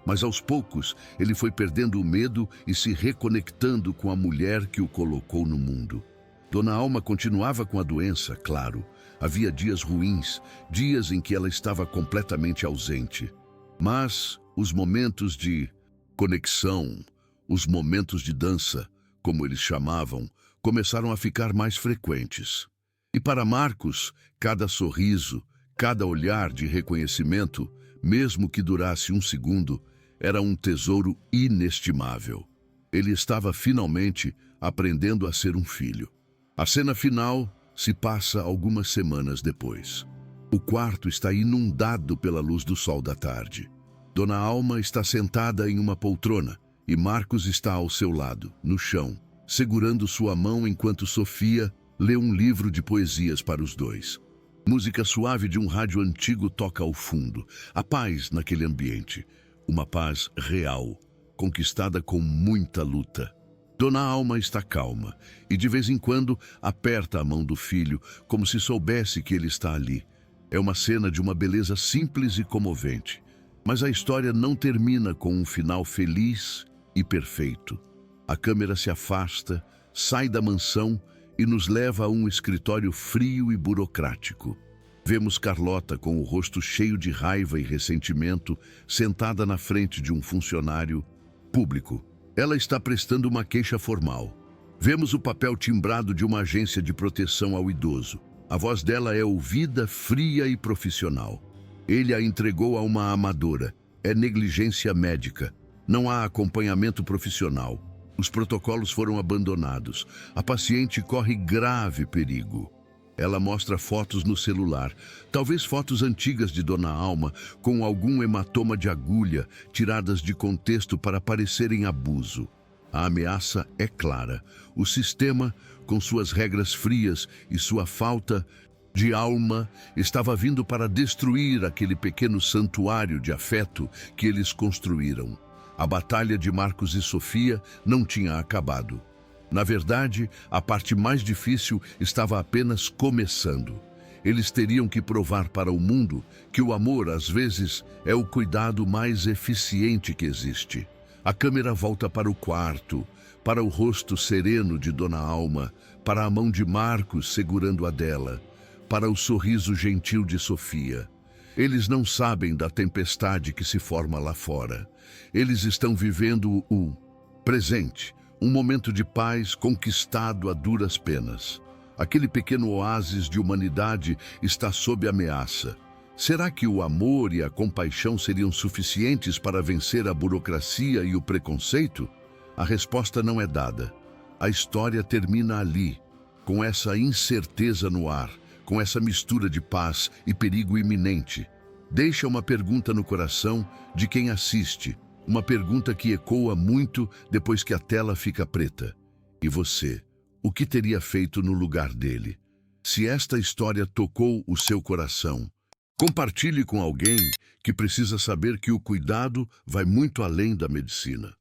Mas aos poucos, ele foi perdendo o medo e se reconectando com a mulher que o colocou no mundo. Dona Alma continuava com a doença, claro. Havia dias ruins, dias em que ela estava completamente ausente. Mas os momentos de conexão, os momentos de dança, como eles chamavam, começaram a ficar mais frequentes. E para Marcos, cada sorriso, cada olhar de reconhecimento, mesmo que durasse um segundo, era um tesouro inestimável. Ele estava finalmente aprendendo a ser um filho. A cena final se passa algumas semanas depois. O quarto está inundado pela luz do sol da tarde. Dona Alma está sentada em uma poltrona e Marcos está ao seu lado, no chão, segurando sua mão enquanto Sofia lê um livro de poesias para os dois. Música suave de um rádio antigo toca ao fundo. A paz naquele ambiente. Uma paz real, conquistada com muita luta. Dona Alma está calma e de vez em quando aperta a mão do filho como se soubesse que ele está ali. É uma cena de uma beleza simples e comovente. Mas a história não termina com um final feliz e perfeito. A câmera se afasta, sai da mansão e nos leva a um escritório frio e burocrático. Vemos Carlota com o rosto cheio de raiva e ressentimento, sentada na frente de um funcionário público. Ela está prestando uma queixa formal. Vemos o papel timbrado de uma agência de proteção ao idoso. A voz dela é ouvida, fria e profissional. Ele a entregou a uma amadora. É negligência médica. Não há acompanhamento profissional. Os protocolos foram abandonados. A paciente corre grave perigo. Ela mostra fotos no celular, talvez fotos antigas de Dona Alma, com algum hematoma de agulha, tiradas de contexto para parecerem abuso. A ameaça é clara. O sistema, com suas regras frias e sua falta de alma, estava vindo para destruir aquele pequeno santuário de afeto que eles construíram. A batalha de Marcos e Sofia não tinha acabado. Na verdade, a parte mais difícil estava apenas começando. Eles teriam que provar para o mundo que o amor, às vezes, é o cuidado mais eficiente que existe. A câmera volta para o quarto, para o rosto sereno de Dona Alma, para a mão de Marcos segurando a dela, para o sorriso gentil de Sofia. Eles não sabem da tempestade que se forma lá fora. Eles estão vivendo o presente. Um momento de paz conquistado a duras penas. Aquele pequeno oásis de humanidade está sob ameaça. Será que o amor e a compaixão seriam suficientes para vencer a burocracia e o preconceito? A resposta não é dada. A história termina ali, com essa incerteza no ar, com essa mistura de paz e perigo iminente. Deixa uma pergunta no coração de quem assiste. Uma pergunta que ecoa muito depois que a tela fica preta. E você, o que teria feito no lugar dele? Se esta história tocou o seu coração, compartilhe com alguém que precisa saber que o cuidado vai muito além da medicina.